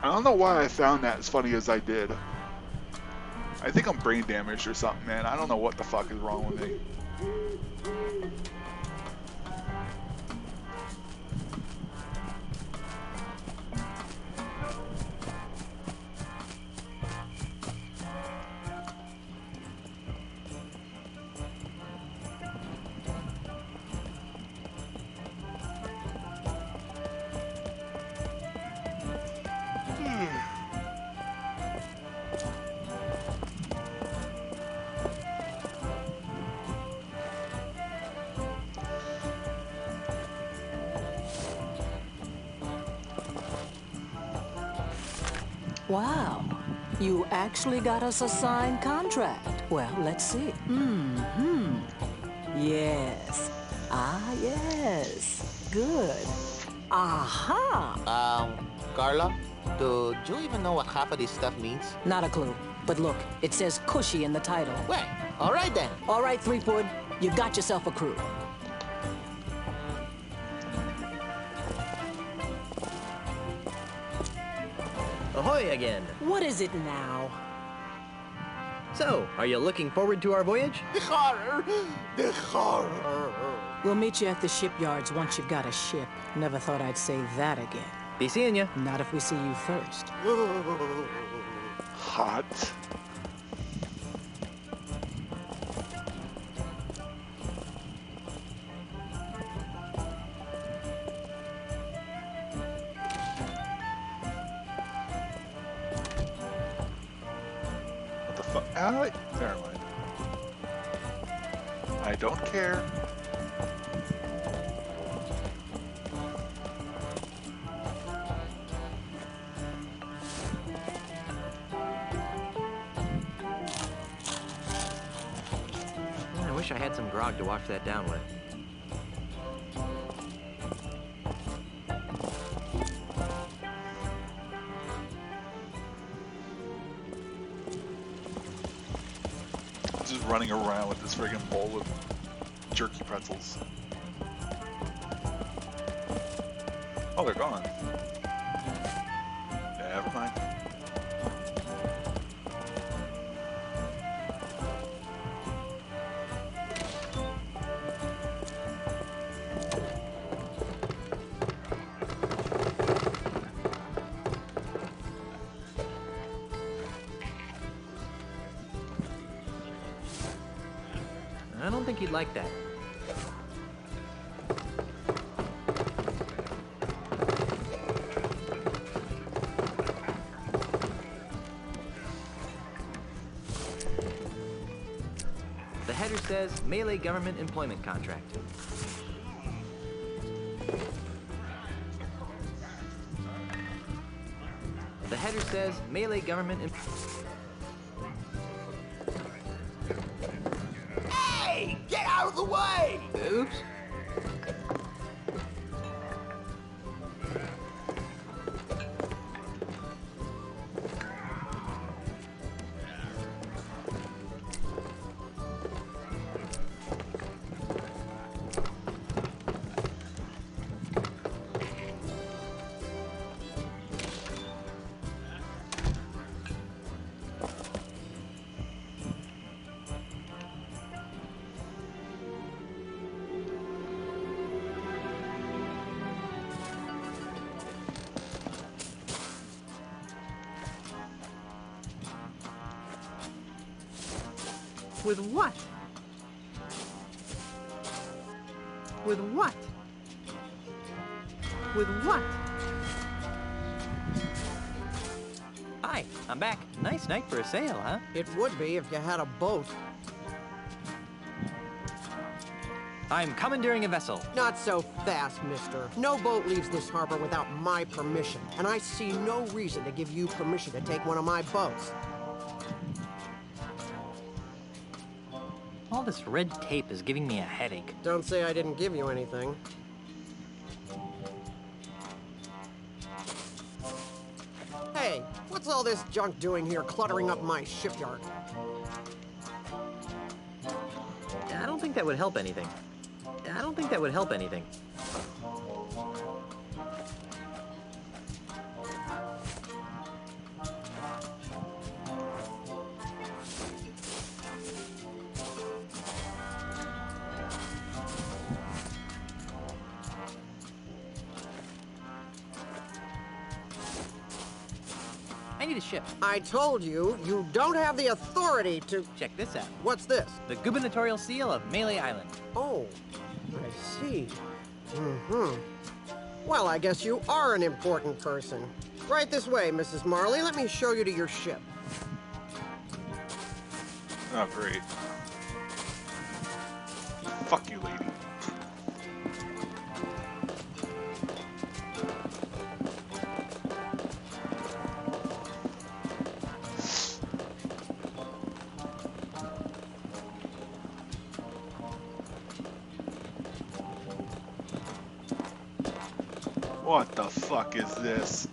I don't know why I found that as funny as I did. I think I'm brain damaged or something, man. I don't know what the fuck is wrong with me. Wow. You actually got us a signed contract. Well, let's see. Yes. Ah, yes. Good. Aha! Carla, do you even know what half of this stuff means? Not a clue. But look, it says Cushy in the title. Well, all right then. All right, Threepwood, you got yourself a crew. Ahoy again. What is it now? So, are you looking forward to our voyage? The horror! The horror! We'll meet you at the shipyards once you've got a ship. Never thought I'd say that again. Be seeing you. Not if we see you first. Hot. What the fuck? Never mind. I don't care. I wish I had some grog to wash that down with. Just running around with this friggin' bowl of jerky pretzels. Oh, they're gone. Yeah, never mind. I don't think he'd like that. The header says Melee Government Employment Contract. The header says Melee Government Hey! Get out of the way! Oops. With what? With what? With what? Hi, I'm back. Nice night for a sail, huh? It would be if you had a boat. I'm commandeering a vessel. Not so fast, mister. No boat leaves this harbor without my permission, and I see no reason to give you permission to take one of my boats. All this red tape is giving me a headache. Don't say I didn't give you anything. Hey, what's all this junk doing here cluttering up my shipyard? I don't think that would help anything. I don't think that would help anything. I need a ship. I told you, you don't have the authority to... Check this out. What's this? The gubernatorial seal of Melee Island. Oh, I see. Mm-hmm. Well, I guess you are an important person. Right this way, Mrs. Marley. Let me show you to your ship. Oh, great. Fuck you, lady. What the fuck is this?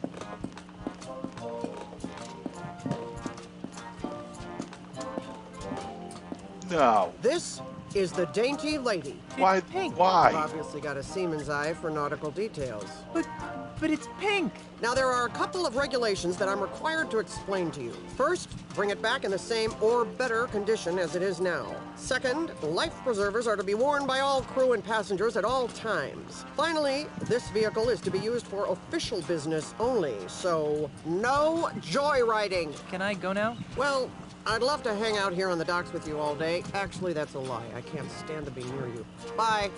No. This is the Dainty Lady. Why? pink. Why? You've obviously got a seaman's eye for nautical details. But it's pink. Now, there are a couple of regulations that I'm required to explain to you. First, bring it back in the same or better condition as it is now. Second, life preservers are to be worn by all crew and passengers at all times. Finally, this vehicle is to be used for official business only, so no joyriding. Can I go now? Well, I'd love to hang out here on the docks with you all day. Actually, that's a lie. I can't stand to be near you. Bye.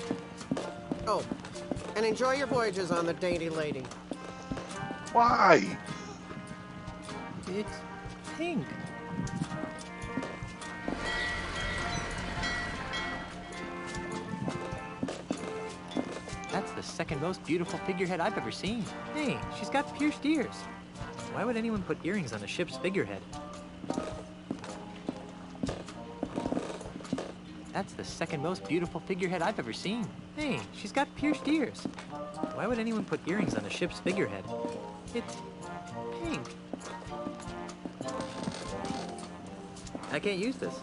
Oh, and enjoy your voyages on the Dainty Lady. Why? It's pink. That's the second most beautiful figurehead I've ever seen. Hey, she's got pierced ears. Why would anyone put earrings on a ship's figurehead? That's the second most beautiful figurehead I've ever seen. Hey, she's got pierced ears. Why would anyone put earrings on a ship's figurehead? It's pink. I can't use this.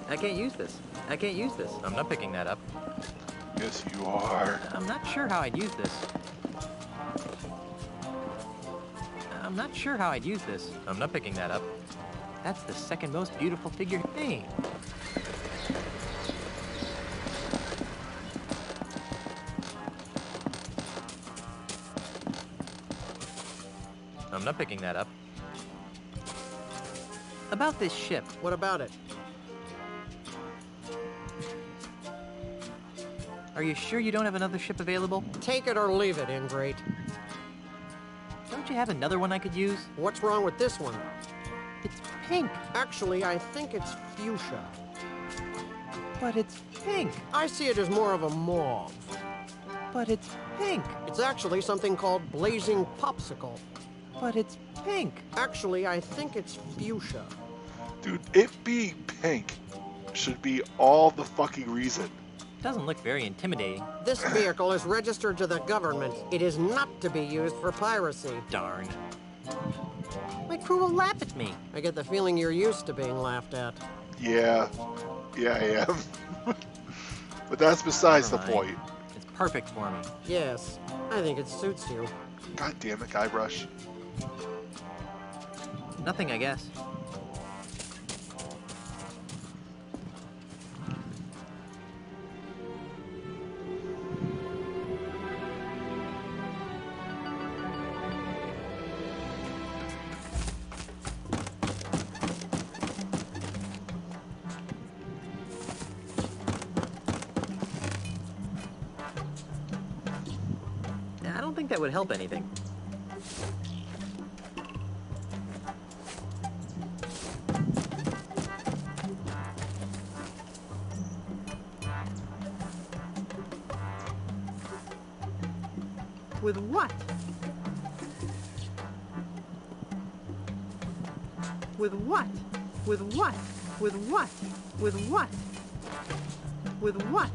I can't use this. I can't use this. I'm not picking that up. Yes, you are. I'm not sure how I'd use this. I'm not sure how I'd use this. I'm not picking that up. That's the second most beautiful figure. Hey. I'm not picking that up. About this ship. What about it? Are you sure you don't have another ship available? Take it or leave it, Ingrate. Don't you have another one I could use? What's wrong with this one? It's pink. Actually, I think it's fuchsia. But it's pink. I see it as more of a mauve. But it's pink. It's actually something called blazing popsicle. But it's pink. Actually, I think it's fuchsia. Dude, it being pink should be all the fucking reason. Doesn't look very intimidating. This vehicle is registered to the government. It is not to be used for piracy. Darn. My crew will laugh at me. I get the feeling you're used to being laughed at. Yeah. Yeah, I am. But that's besides the point. It's perfect for me. Yes, I think it suits you. God damn it, Guybrush. Nothing, I guess. I don't think that would help anything. With what? With what? With what? With what? With what? With what?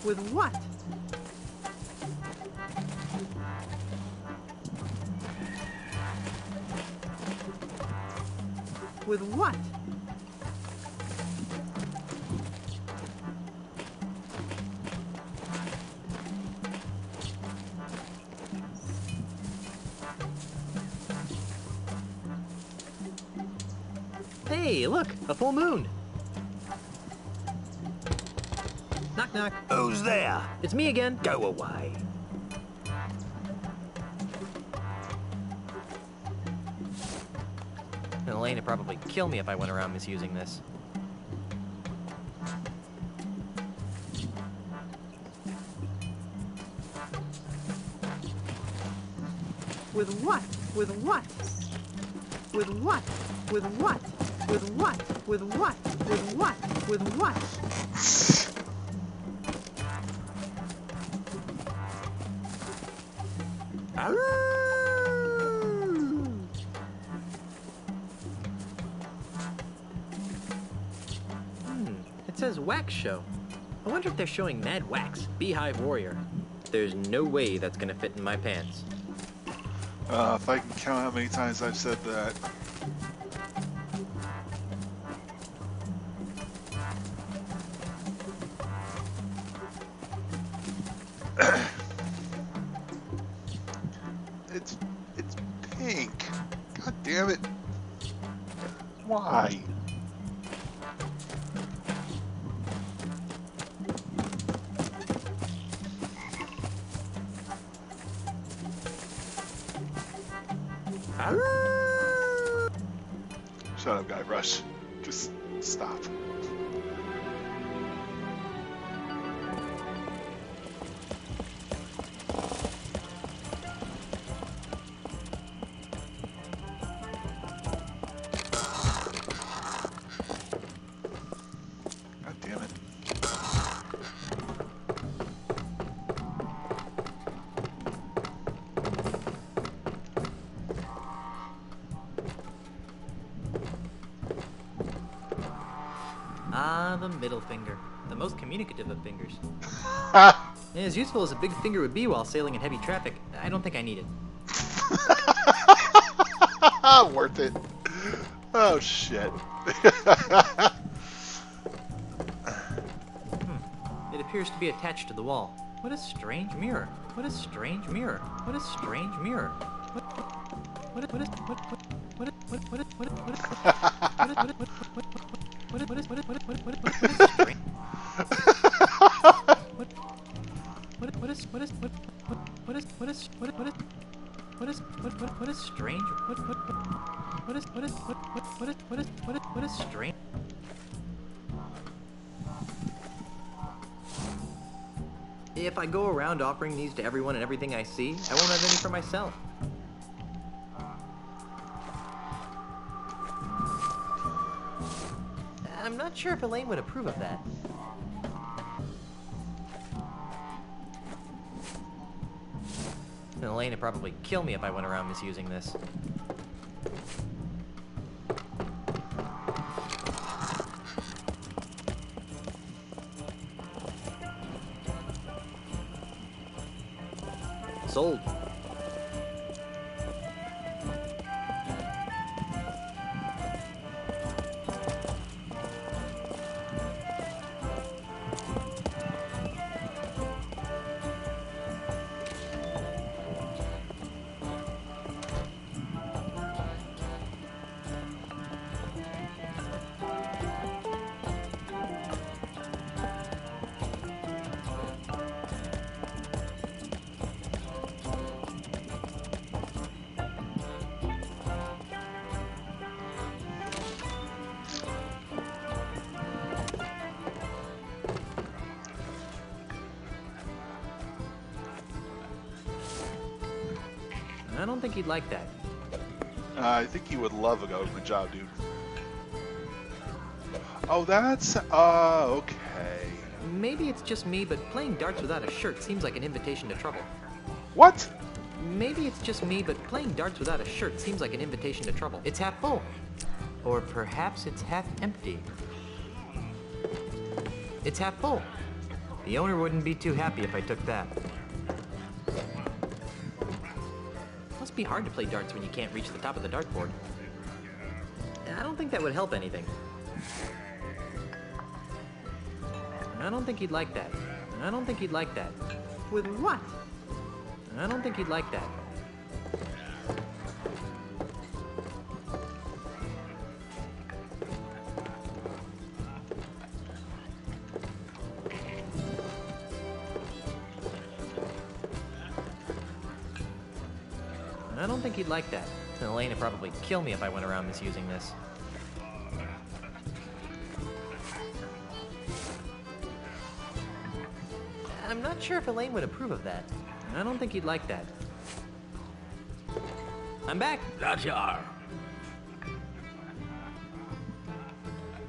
With what? With what? Hey, look, a full moon. Knock, knock. Who's there? It's me again. Go away. Elena would probably kill me if I went around misusing this. With what? With what? With what? With what? With what? With what? With what? With what? It says wax show. I wonder if they're showing Mad Wax, Beehive Warrior. There's no way that's gonna fit in my pants. If I can count how many times I've said that. It's pink. God damn it. Why? Shut up, Guybrush. Just stop. God damn it. Ah, the middle finger. The most communicative of fingers. As useful as a big finger would be while sailing in heavy traffic, I don't think I need it. Worth it. Oh, shit. It appears to be attached to the wall. What a strange mirror. What a strange mirror. What a strange mirror. What is strange? If I go around offering these to everyone and everything I see, I won't have any for myself. I'm not sure if Elaine would approve of that. Elaine would probably kill me if I went around misusing this. Sold. I don't think he'd like that. I think you would love a government job, dude. Oh, that's... okay. Maybe it's just me, but playing darts without a shirt seems like an invitation to trouble. What? Maybe it's just me, but playing darts without a shirt seems like an invitation to trouble. It's half full. Or perhaps it's half empty. It's half full. The owner wouldn't be too happy if I took that. Must be hard to play darts when you can't reach the top of the dartboard. I don't think that would help anything. I don't think he'd like that. I don't think he'd like that. With what? I don't think he'd like that. I don't think he'd like that. And Elaine would probably kill me if I went around misusing this. I'm not sure if Elaine would approve of that. I don't think he'd like that. I'm back. That you are.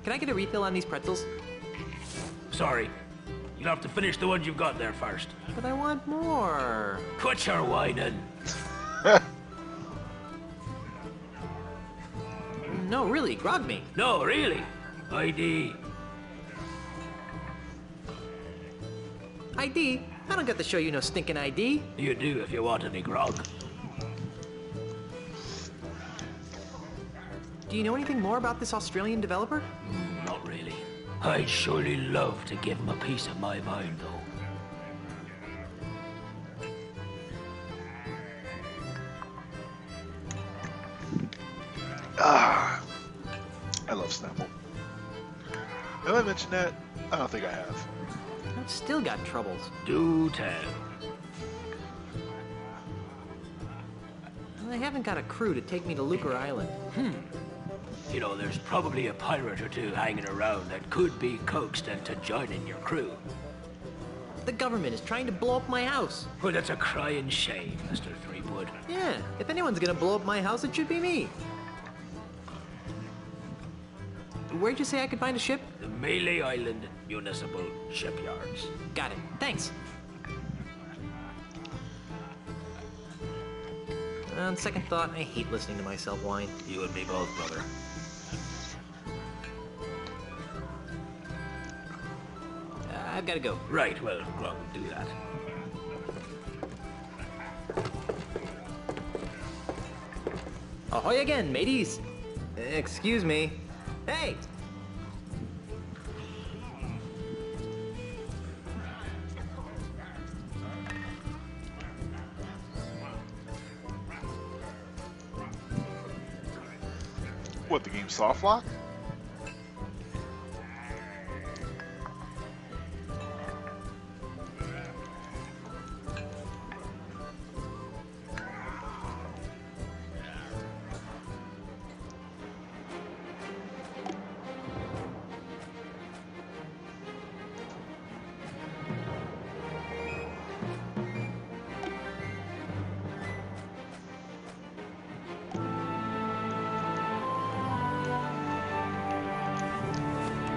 Can I get a refill on these pretzels? Sorry. You'll have to finish the ones you've got there first. But I want more. Quit your whining. No, really, grog me. No, really. ID. ID? I don't got to show you no stinking ID. You do if you want any grog. Do you know anything more about this Australian developer? Not really. I'd surely love to give him a piece of my mind, though. Ah, I love Snapple. Have I mentioned that? I don't think I have. I've still got troubles. Do tell. I haven't got a crew to take me to Lucre Island. You know, there's probably a pirate or two hanging around that could be coaxed into joining your crew. The government is trying to blow up my house. Well, that's a crying shame, Mr. Threepwood. Yeah, if anyone's gonna blow up my house, it should be me. Where'd you say I could find a ship? The Melee Island Municipal Shipyards. Got it. Thanks. On second thought, I hate listening to myself whine. You and me both, brother. I've got to go. Right, well, Grog will do that. Ahoy again, mateys. Excuse me. Hey! What, the game soft lock?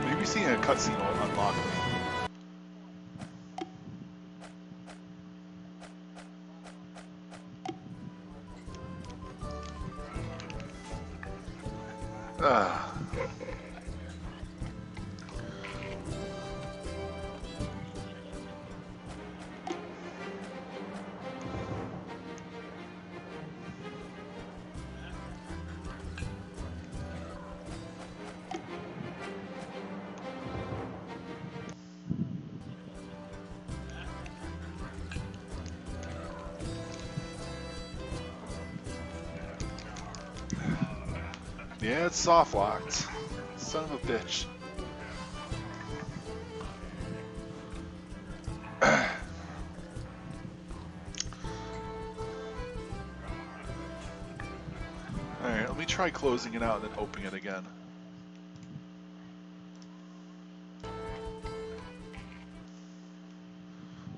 Maybe seeing a cutscene will unlock me. Yeah, it's soft locked. Son of a bitch. Alright, let me try closing it out and then opening it again.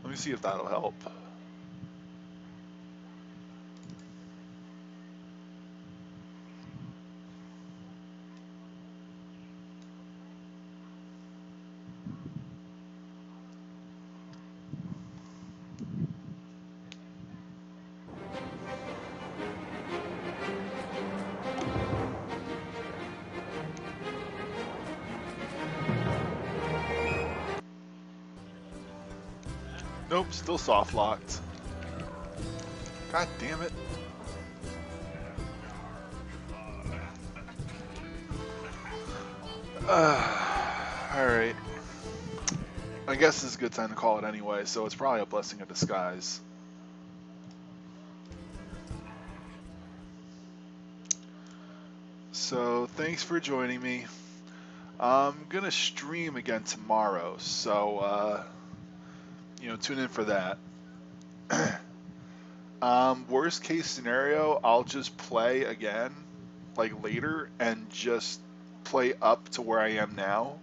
Let me see if that'll help. Nope, still soft locked. God damn it. Alright. I guess this is a good time to call it anyway, so it's probably a blessing in disguise. So, thanks for joining me. I'm gonna stream again tomorrow, so, you know, tune in for that. Worst case scenario, I'll just play again, like later, and just play up to where I am now.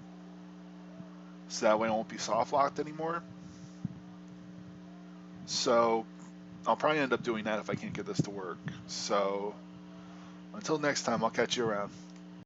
So that way I won't be soft locked anymore. So I'll probably end up doing that if I can't get this to work. So until next time, I'll catch you around.